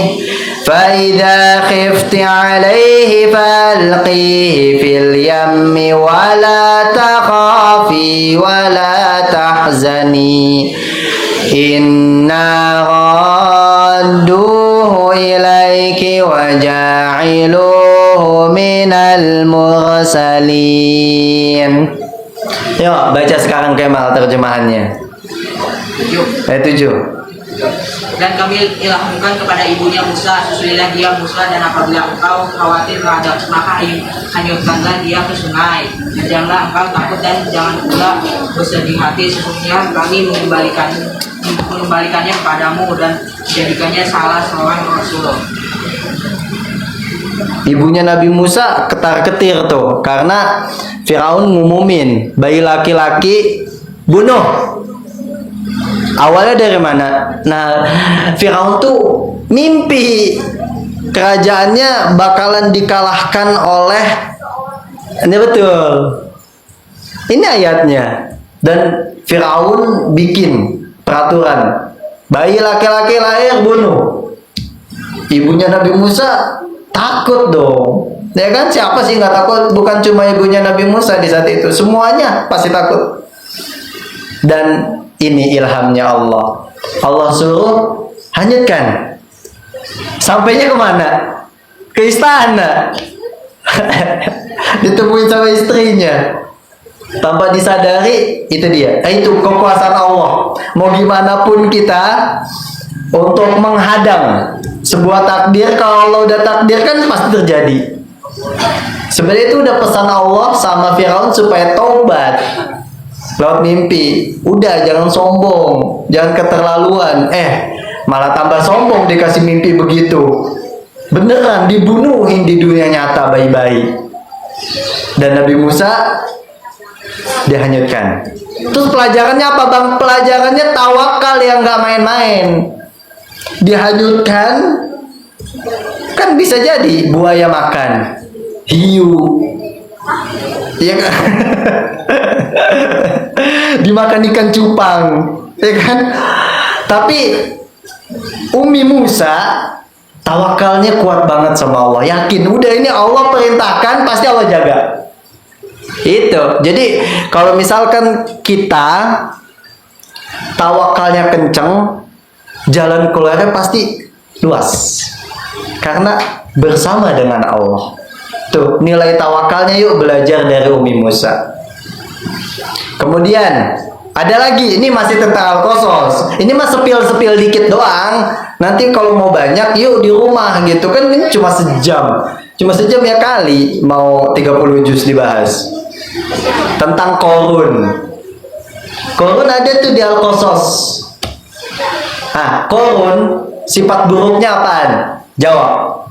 fa idza khifti 'alaihi falqihi fil yammi wa la takhafi wa la tahzani inna radduhu ilaiki wa ja'iluhu minal mursalin. Yuk baca sekarang Kemal terjemahannya. 7. Ayat 7. Dan kami ilhamkan kepada ibunya Musa, susulilah dia Musa, dan apabila engkau khawatir terhadap maka hanyutkanlah dia ke sungai. Dan janganlah engkau takut dan jangan pula bersedih hati, sesungguhnya kami mengembalikannya kepadamu dan jadikannya salah seorang rasul. Ibunya Nabi Musa ketar-ketir tuh karena Firaun ngumumin bayi laki-laki bunuh. Awalnya dari mana? Nah, Firaun tuh mimpi kerajaannya bakalan dikalahkan oleh, ini betul. Ini ayatnya. Dan Firaun bikin peraturan, bayi laki-laki lahir bunuh. Ibunya Nabi Musa takut dong. Ya kan, siapa sih nggak takut? Bukan cuma ibunya Nabi Musa di saat itu, semuanya pasti takut. Dan ini ilhamnya Allah. Allah suruh hanyutkan. Sampainya kemana? Ke istana. Ditemuin sama istrinya. Tanpa disadari, itu dia. Itu kekuasaan Allah. Mau gimana pun kita untuk menghadang sebuah takdir, kalau Allah udah takdirkan pasti terjadi. Sebenarnya itu udah pesan Allah sama Firaun supaya tobat lewat mimpi. Udah, jangan sombong, jangan keterlaluan. Malah tambah sombong dikasih mimpi begitu. Beneran dibunuhin di dunia nyata bayi-bayi. Dan Nabi Musa dihanyutkan. Terus pelajarannya apa bang? Pelajarannya tawakal yang gak main-main. Dihanyutkan, kan bisa jadi buaya makan, hiu, ya kan? Dimakan ikan cupang, ya kan? Tapi Ummi Musa tawakalnya kuat banget sama Allah, yakin udah ini Allah perintahkan pasti Allah jaga. Itu. Jadi kalau misalkan kita tawakalnya kenceng, jalan keluarnya pasti luas. Karena bersama dengan Allah. Tuh, nilai tawakalnya yuk belajar dari Ummi Musa. Kemudian ada lagi, ini masih tentang Al-Qasas. Ini mah sepil-sepil dikit doang. Nanti kalau mau banyak yuk di rumah gitu kan, ini cuma sejam. Cuma sejam ya kali mau 30 juz dibahas. Tentang Qarun. Qarun ada tuh di Al-Qasas. Qarun sifat buruknya apaan? Jawab.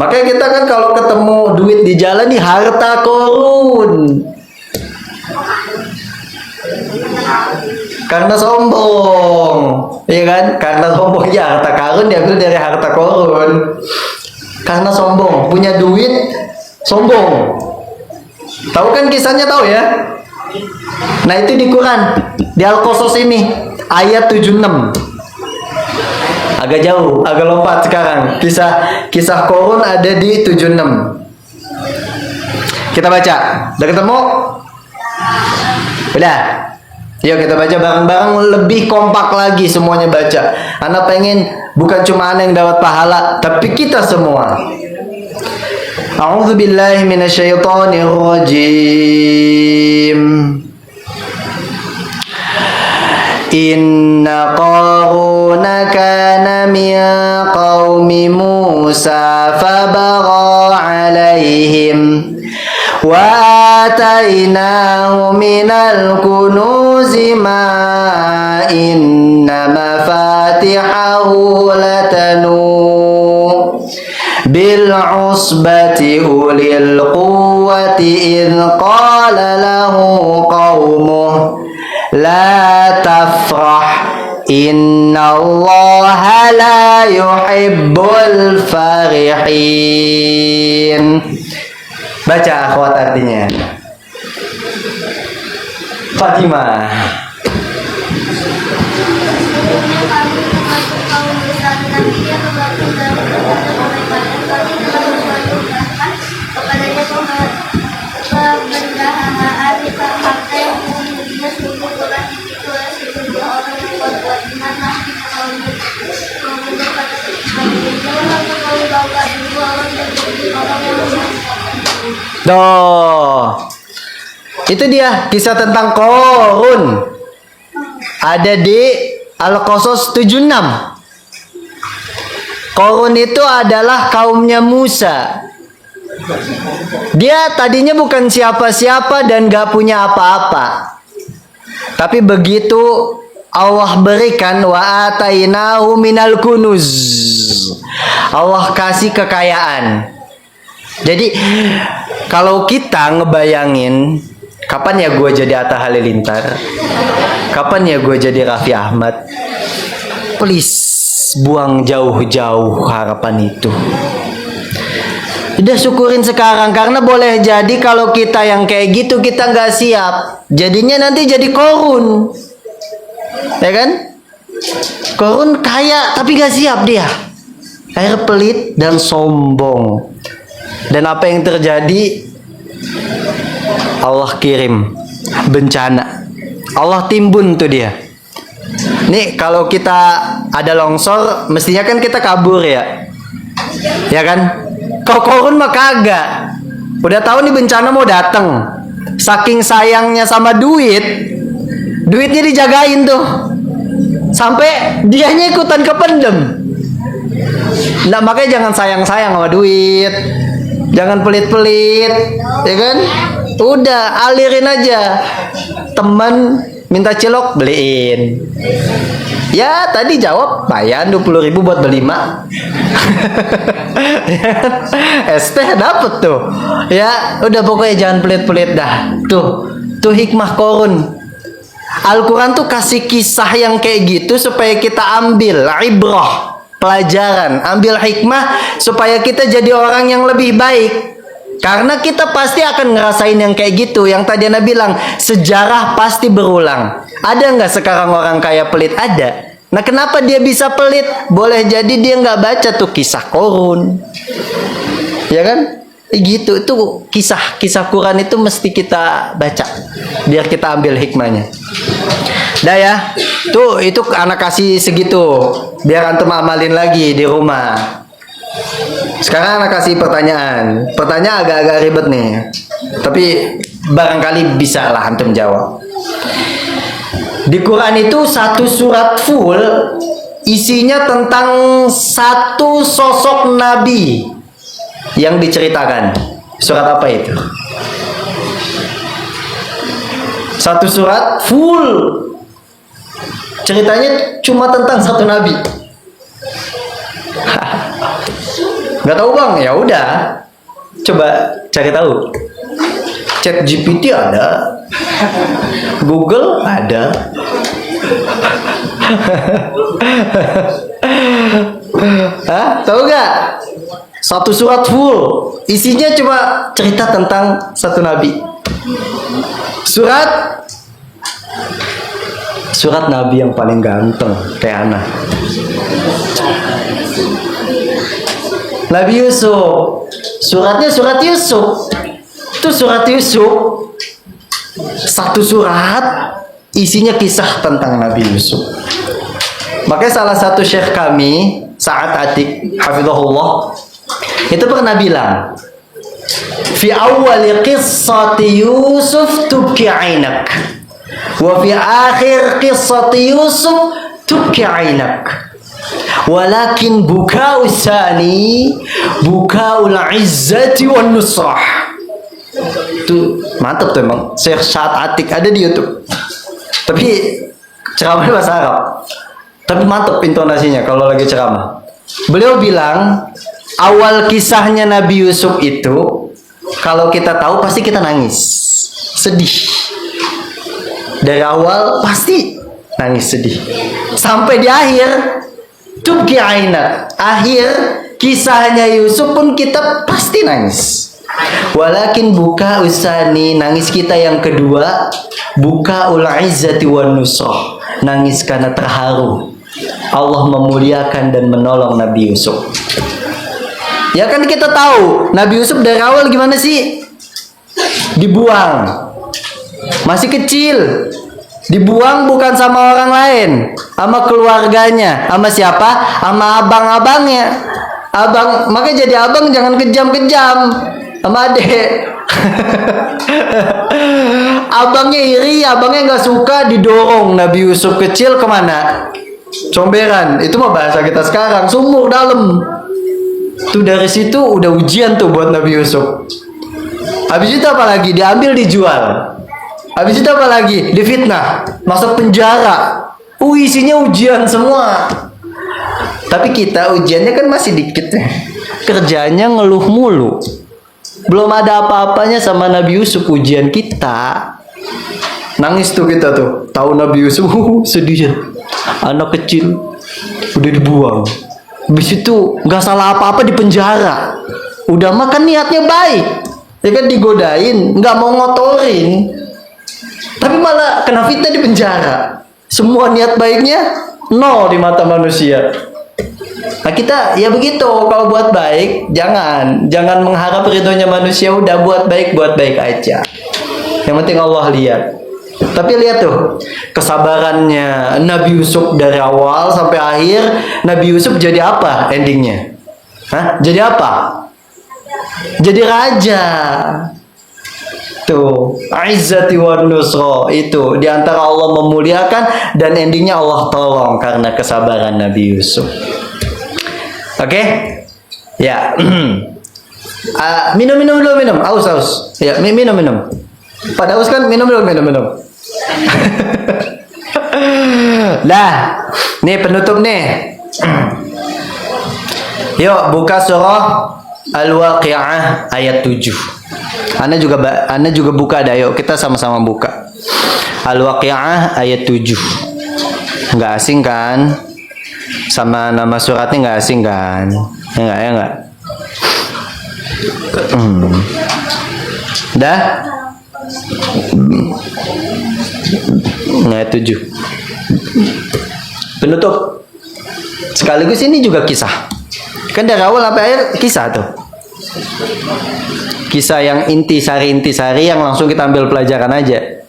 Makanya kita kan kalau ketemu duit di jalan nih, harta Qarun. Karena sombong, iya kan? Karena sombong ya, harta Qarun diambil dari harta Qarun. Karena sombong, punya duit, sombong. Tahu kan kisahnya, tahu ya? Nah itu di Quran, di Al-Qasas ini ayat 76. Agak jauh, agak lompat sekarang. Kisah Qarun ada di 76. Kita baca. Udah ketemu? Udah. Yuk kita baca bareng-bareng, lebih kompak lagi semuanya baca. Anak pengen bukan cuma anak yang dapat pahala, tapi kita semua. A'udzu billahi minasyaitonir rajim. Inna Qaruna kana min qaumi Musa fabagha alaihim wa atainahu minal kunuzi ma inna mafatihahu latanu bil usbati ulil quwwati id qala lahu qaumuh la tafrah innallaha la yuhibbul farihin. Baca akhwat artinya. Fatimah. Itu dia kisah tentang Qarun. Ada di Al-Qasas 76. Qarun itu adalah kaumnya Musa. Dia tadinya bukan siapa-siapa dan gak punya apa-apa. Tapi begitu Allah berikan wa atainahu minal kunuz. Allah kasih kekayaan. Jadi kalau kita ngebayangin kapan ya gue jadi Atta Halilintar, kapan ya gue jadi Raffi Ahmad, please buang jauh-jauh harapan itu. Udah syukurin sekarang, karena boleh jadi kalau kita yang kayak gitu kita nggak siap, jadinya nanti jadi Qarun, ya kan? Qarun kaya tapi nggak siap dia, air pelit dan sombong. Dan apa yang terjadi? Allah kirim bencana, Allah timbun tuh dia. Nih kalau kita ada longsor, mestinya kan kita kabur ya kan? Kau Qarun mah kagak. Udah tahu nih bencana mau datang, saking sayangnya sama duitnya dijagain tuh, sampai dianya ikutan kependem. Nah makanya jangan sayang-sayang sama duit, jangan pelit-pelit, ya kan? Udah alirin aja. Teman minta cilok, beliin. Ya tadi jawab bayar 20.000 buat beli mak. Es teh dapet tuh. Ya udah pokoknya jangan pelit-pelit dah. Tuh hikmah Qarun. Al-Quran tuh kasih kisah yang kayak gitu supaya kita ambil ibrah, pelajaran, ambil hikmah supaya kita jadi orang yang lebih baik. Karena kita pasti akan ngerasain yang kayak gitu. Yang tadi Anda bilang, sejarah pasti berulang. Ada nggak sekarang orang kaya pelit? Ada. Nah kenapa dia bisa pelit? Boleh jadi dia nggak baca tuh kisah Qarun, ya kan? Gitu, itu kisah Quran itu mesti kita baca biar kita ambil hikmahnya. Dah ya, tuh itu anak kasih segitu biar antum amalin lagi di rumah. Sekarang anak kasih pertanyaan agak-agak ribet nih, tapi barangkali bisa lah antum jawab. Di Quran itu satu surat full isinya tentang satu sosok nabi yang diceritakan. Surat apa itu? Satu surat full ceritanya cuma tentang satu nabi. Gak tahu bang? Ya udah, coba cari tahu. Chat GPT ada, Google ada. Hah? Tahu gak? Satu surat full isinya cuma cerita tentang satu nabi. Surat nabi yang paling ganteng kayak anak. Nabi Yusuf. Suratnya surat Yusuf. Itu surat Yusuf. Satu surat isinya kisah tentang Nabi Yusuf. Makanya salah satu syekh kami, Sa'ad Atik hafizahullah, itu pernah bilang, fi awal qissati Yusuf tubki ainak, wa fi akhir qissati Yusuf tubki ainak, walakin buka'u sani buka'ul izzati wan nusrah. Itu mantap tuh emang. Syekh Sa'ad Atik ada di YouTube. Tapi ceramahnya bahasa Arab. Tapi mantap intonasinya kalau lagi ceramah. Beliau bilang awal kisahnya Nabi Yusuf itu, kalau kita tahu pasti kita nangis, sedih. Dari awal pasti nangis sedih. Sampai di akhir, tubki aina. Akhir kisahnya Yusuf pun kita pasti nangis. Walakin buka usani, nangis kita yang kedua, buka ul izzati wan nusrah, nangis karena terharu Allah memuliakan dan menolong Nabi Yusuf. Ya kan kita tahu Nabi Yusuf dari awal gimana sih? Dibuang, masih kecil, dibuang bukan sama orang lain, sama keluarganya. Sama siapa? Sama abang-abangnya. Abang, makanya jadi abang jangan kejam-kejam sama adek. Abangnya iri, abangnya nggak suka, didorong Nabi Yusuf kecil kemana? Comberan. Itu mah bahasa kita sekarang, sumur dalam. Tuh dari situ udah ujian tuh buat Nabi Yusuf. Habis itu apa lagi? Diambil, dijual. Habis itu apa lagi? Difitnah, masuk penjara. Isinya ujian semua. Tapi kita ujiannya kan masih dikit ya. Kerjanya ngeluh mulu. Belum ada apa-apanya sama Nabi Yusuf ujian kita. Nangis tuh kita tuh. Tahu Nabi Yusuf sedih ya. Anak kecil udah dibuang. Habis itu nggak salah apa-apa di penjara. Udah makan niatnya baik. Ya kan digodain, nggak mau ngotorin. Tapi malah kena fitnah di penjara. Semua niat baiknya nol di mata manusia. Nah kita ya begitu, kalau buat baik jangan mengharap ridhonya manusia, udah buat baik aja. Yang penting Allah lihat. Tapi lihat tuh kesabarannya Nabi Yusuf dari awal sampai akhir. Nabi Yusuf jadi apa endingnya? Hah? Jadi apa? Jadi raja. Tuh, izzati wan nusra, itu diantara Allah memuliakan dan endingnya Allah tolong karena kesabaran Nabi Yusuf. Oke? Ya. Minum dulu, minum. Aus. Ya, minum. Pada aus kan minum. Nah, nih penutup nih. Yuk buka surah Al-Waqi'ah ayat 7. Anda juga buka dah, yuk kita sama-sama buka. Al-Waqi'ah ayat 7. Nggak asing kan? Sama nama suratnya nggak asing kan? Ya enggak. Dah? Ayat 7. Penutup. Sekaligus ini juga kisah. Kan dari awal sampai akhir kisah tuh. Kisah yang intisari yang langsung kita ambil pelajaran aja.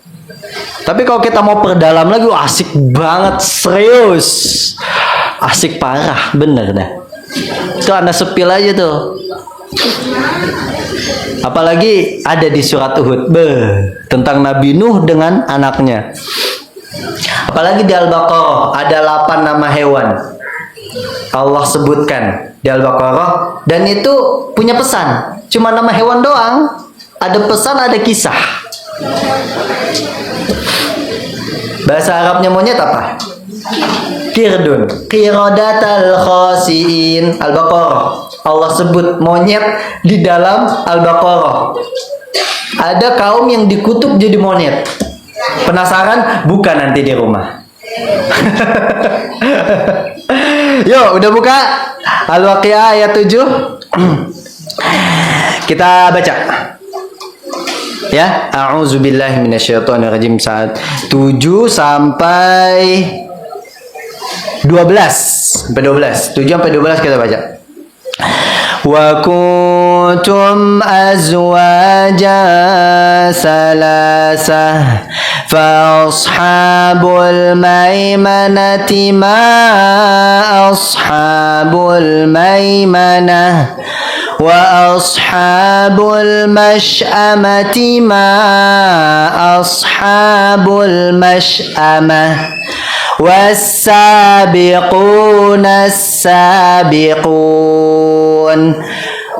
Tapi kalau kita mau perdalam lagi, asik banget, serius. Asik parah, bener dah. Itu Anda sepil aja tuh. Apalagi ada di surat Uhud. Tentang Nabi Nuh dengan anaknya. Apalagi di Al-Baqarah ada 8 nama hewan. Allah sebutkan di Al-Baqarah, dan itu punya pesan. Cuma nama hewan doang, ada pesan, ada kisah. Bahasa Arabnya monyet apa? Kirdun, qiradatal khasiin. Al-Baqarah, Allah sebut monyet di dalam Al-Baqarah. Ada kaum yang dikutuk jadi monyet. Penasaran? Buka nanti di rumah. Yuk, udah buka Al-Waqi'ah ayat 7. Kita baca. Ya, a'udzubillahi minasyaitonirrajim. 7 sampai 12. Sampai 12. 7 sampai 12 kita baca. Wa kuntum azwaja salasah fa ashabul maimanati ma ashabul maimanah wa ashabul mash'amati ma ashabul mash'amah والسابقون السابقون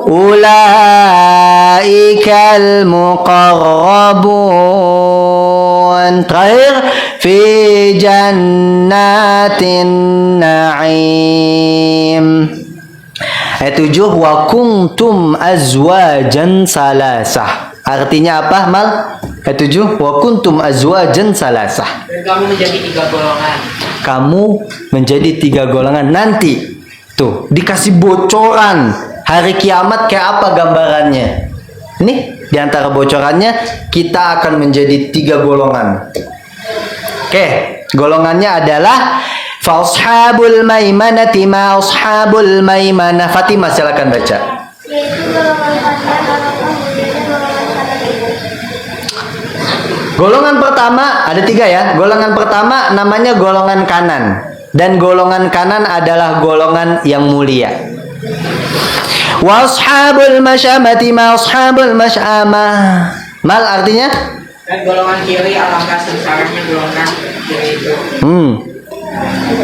أولئك المقربون terakhir في جنات النعيم. Ayat 7, wa kuntum azwajan salasah. Artinya apa, Mal? Ayat 7, wa kuntum azwajan salasah. Dan kamu menjadi 3 golongan. Kamu menjadi 3 golongan nanti. Tuh, dikasih bocoran hari kiamat kayak apa gambarannya. Ini diantara bocorannya kita akan menjadi 3 golongan. Oke, golongannya adalah fa ashabul maimanati ma ashabul maimanah. Fatimah silakan baca. Yaitu golongan kalian adalah kemudian golongan kanan itu. Golongan pertama ada 3 ya. Golongan pertama namanya golongan kanan. Dan golongan kanan adalah golongan yang mulia. Wa ashabul masyamati ma ashabul masyamah. Mal artinya? Dan golongan kiri alangkah sengsaranya golongan kiri itu.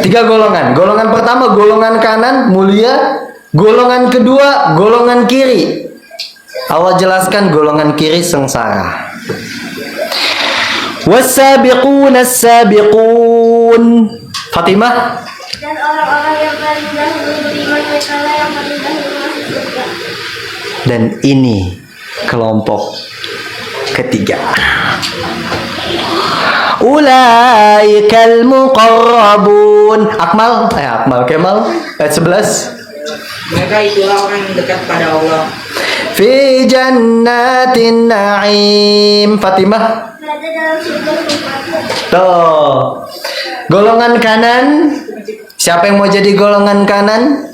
3 golongan. Golongan pertama golongan kanan mulia. Golongan kedua golongan kiri. Allah jelaskan golongan kiri sengsara. Was-sabiquna as-sabiqun. Fatimah. Dan orang-orang yang paling dahulu beriman merekalah yang paling dahulu masuk surga. Dan ini kelompok ketiga. Ulaikal muqarrabun. Akmal Kemal ayat 11. Mereka itulah orang yang dekat pada Allah. Fi jannatin na'im. Fatimah. Berada dalam surga nikmat. Tuh. Golongan kanan. Siapa yang mau jadi golongan kanan?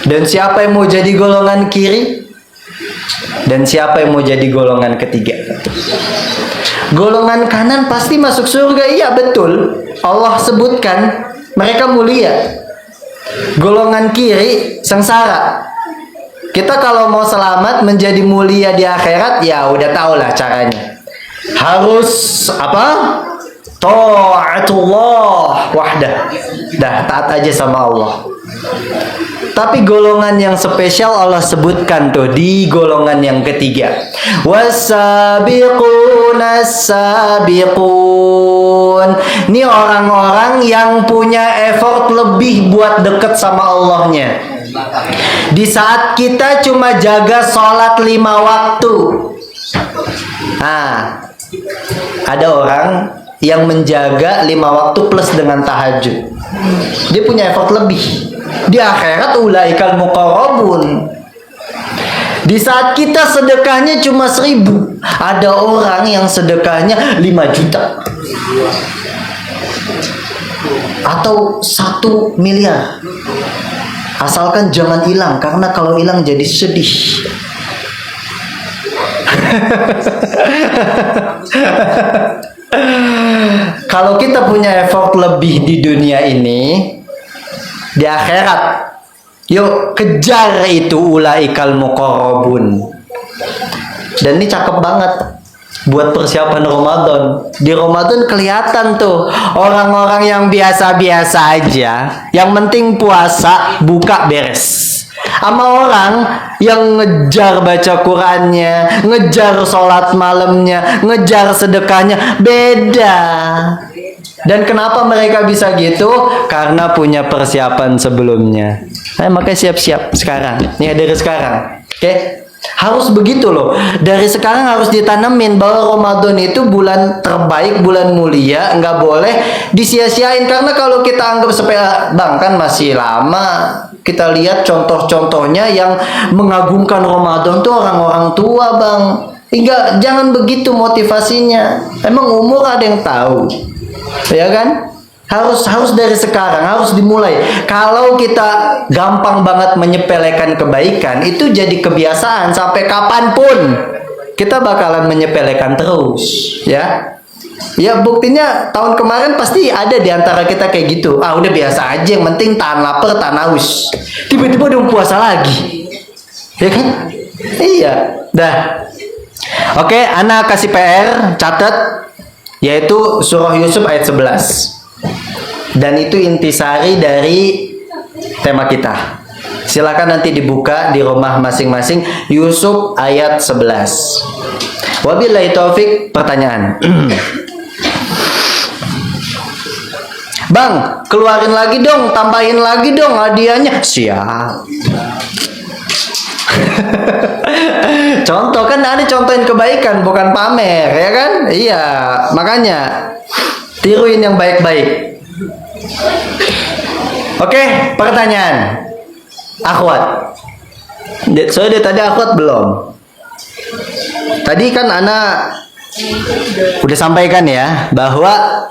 Dan siapa yang mau jadi golongan kiri? Dan siapa yang mau jadi golongan ketiga? Golongan kanan pasti masuk surga. Iya betul. Allah sebutkan mereka mulia. Golongan kiri sengsara. Kita kalau mau selamat menjadi mulia di akhirat, ya udah tau lah caranya. Harus apa? Ta'atullah wahdah. Dah taat aja sama Allah. Tapi golongan yang spesial Allah sebutkan tuh di golongan yang ketiga. Wasabiquna sabiqun. Ini orang-orang yang punya effort lebih buat deket sama Allahnya. Di saat kita cuma jaga sholat 5 waktu. Nah, ada orang yang menjaga 5 waktu plus dengan tahajud. Dia punya effort lebih. Di akhirat ulaikal muqarrabun. Di saat kita sedekahnya cuma 1.000, ada orang yang sedekahnya 5 juta. Atau 1 miliar. Asalkan jangan hilang, karena kalau hilang jadi sedih. Kalau kita punya effort lebih di dunia ini, di akhirat, yuk kejar itu ulaikal muqarrabun. Dan ini cakep banget buat persiapan Ramadan. Di Ramadan kelihatan tuh orang-orang yang biasa-biasa aja, yang penting puasa, buka beres. Sama orang yang ngejar baca Qurannya, ngejar sholat malamnya, ngejar sedekahnya, beda. Dan kenapa mereka bisa gitu? Karena punya persiapan sebelumnya. Makanya siap-siap sekarang. Nih dari sekarang. Oke? Harus begitu loh. Dari sekarang harus ditanamin bahwa Ramadan itu bulan terbaik, bulan mulia, nggak boleh disia-siain. Karena kalau kita anggap sepele, bang kan masih lama. Kita lihat contoh-contohnya yang mengagumkan Ramadan tuh orang-orang tua, bang. Enggak, jangan begitu motivasinya. Emang umur ada yang tahu, ya kan? Harus dari sekarang, harus dimulai. Kalau kita gampang banget menyepelekan kebaikan, itu jadi kebiasaan sampai kapanpun kita bakalan menyepelekan terus, ya. Ya buktinya tahun kemarin pasti ada di antara kita kayak gitu. Ah udah biasa aja, yang penting tahan lapar, tahan haus. Tiba-tiba udah puasa lagi, ya kan? Iya, dah. Oke, Ana kasih PR, catat, yaitu surah Yusuf ayat 11. Dan itu intisari dari tema kita. Silakan nanti dibuka di rumah masing-masing. Yusuf ayat 11. Wabillahi taufik. Pertanyaan. Bang, keluarin lagi dong, tambahin lagi dong hadiahnya. Siap. Contoh kan, ada contohin kebaikan bukan pamer, ya kan? Iya, makanya tiruin yang baik-baik. Oke, pertanyaan. Akhwat. Soalnya tadi akhwat belum. Tadi kan Ana udah sampaikan ya bahwa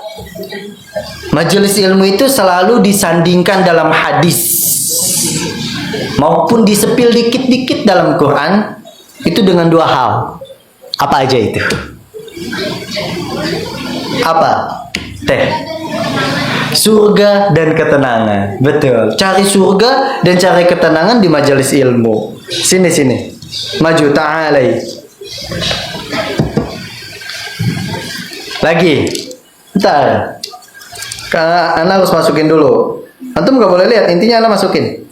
majelis ilmu itu selalu disandingkan dalam hadis maupun disepil dikit-dikit dalam Quran itu dengan dua hal. Apa aja itu? Apa? Teh. Surga dan ketenangan. Betul. Cari surga dan cari ketenangan di majelis ilmu. Sini. Maju, ta'alai. Lagi. Bentar. Ana harus masukin dulu. Antum gak boleh lihat, intinya Ana masukin.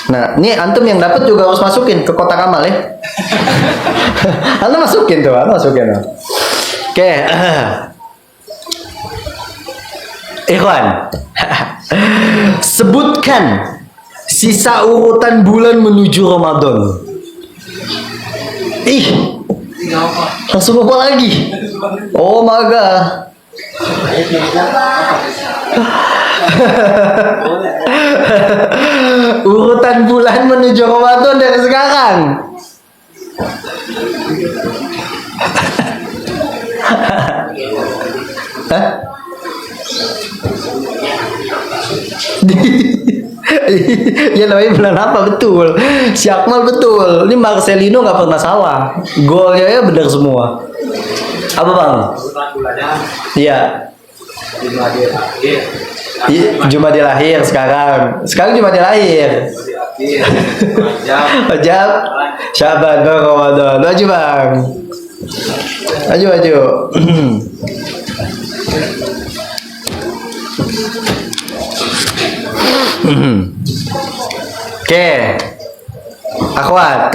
Nah, ini antum yang dapat juga harus masukin ke kotak amal ya. Ana masukin tuh, Oke. Ikhwan, sebutkan sisa urutan bulan menuju Ramadan. Langsung apa lagi? Oh my god. Urutan bulan menuju Ramadan dari sekarang. Hah? Ya namanya bulan apa betul. Si Akmal betul. Ini Marcelino nggak pernah salah. Golnya ya benar semua. Apa bang? Iya. Cuma di lahir sekarang. Sekarang cuma di lahir. Rajab, Syaban, Ramadan. Maju bang. Maju. Oke, akhwat,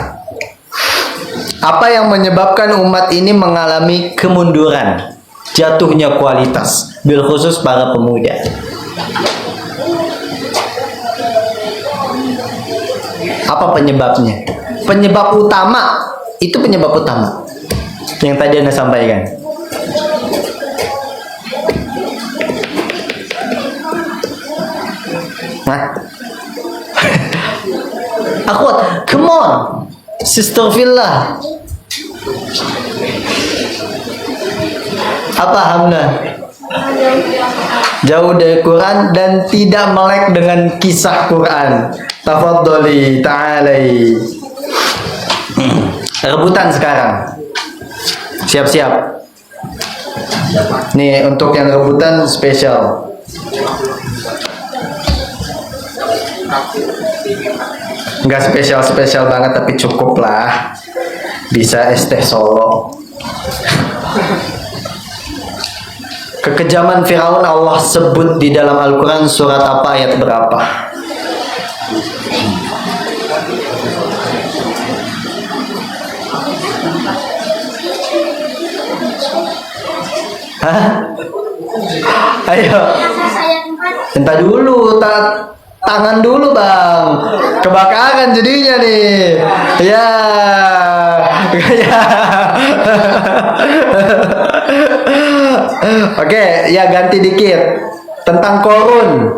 apa yang menyebabkan umat ini mengalami kemunduran, jatuhnya kualitas, bil khusus para pemuda? Apa penyebabnya? Penyebab utama, itu penyebab utama yang tadi Anda sampaikan. Nah, akhwat, come on, sister Villa. Apa Hamna? Jauh dari Quran dan tidak melek dengan kisah Quran. Tafadholi, ta'alai. Rebutan sekarang. Siap-siap. Nih untuk yang rebutan spesial. Enggak spesial banget tapi cukup lah. Bisa es teh Solo. Kekejaman Firaun Allah sebut di dalam Al-Quran surat apa, ayat berapa? Hah? Ayo. Entah dulu, tangan dulu bang, kebakaran jadinya nih. Ya. Oke, ya ganti dikit tentang korun.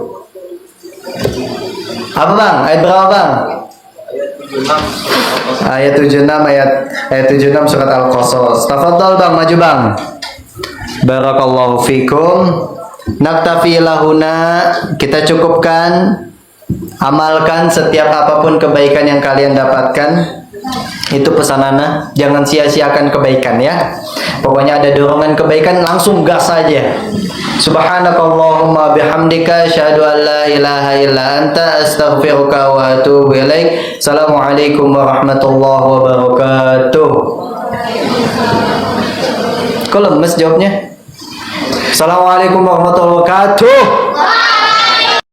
Apa bang? Ayat berapa bang? Ayat 76 ayat 76 surat Al-Qasas. Tafadhal bang, maju bang. Barakallahu fikum. Naktafi lahuna, kita cukupkan. Amalkan setiap apapun kebaikan yang kalian dapatkan. Itu pesan Ana, jangan sia-siakan kebaikan ya. Pokoknya ada dorongan kebaikan langsung gas saja. Subhanakallahumma bihamdika asyhadu an la ilaha illa anta astaghfiruka wa atubu ilaik. Assalamualaikum warahmatullahi wabarakatuh. Kok lemes jawabnya? Assalamualaikum warahmatullahi wabarakatuh.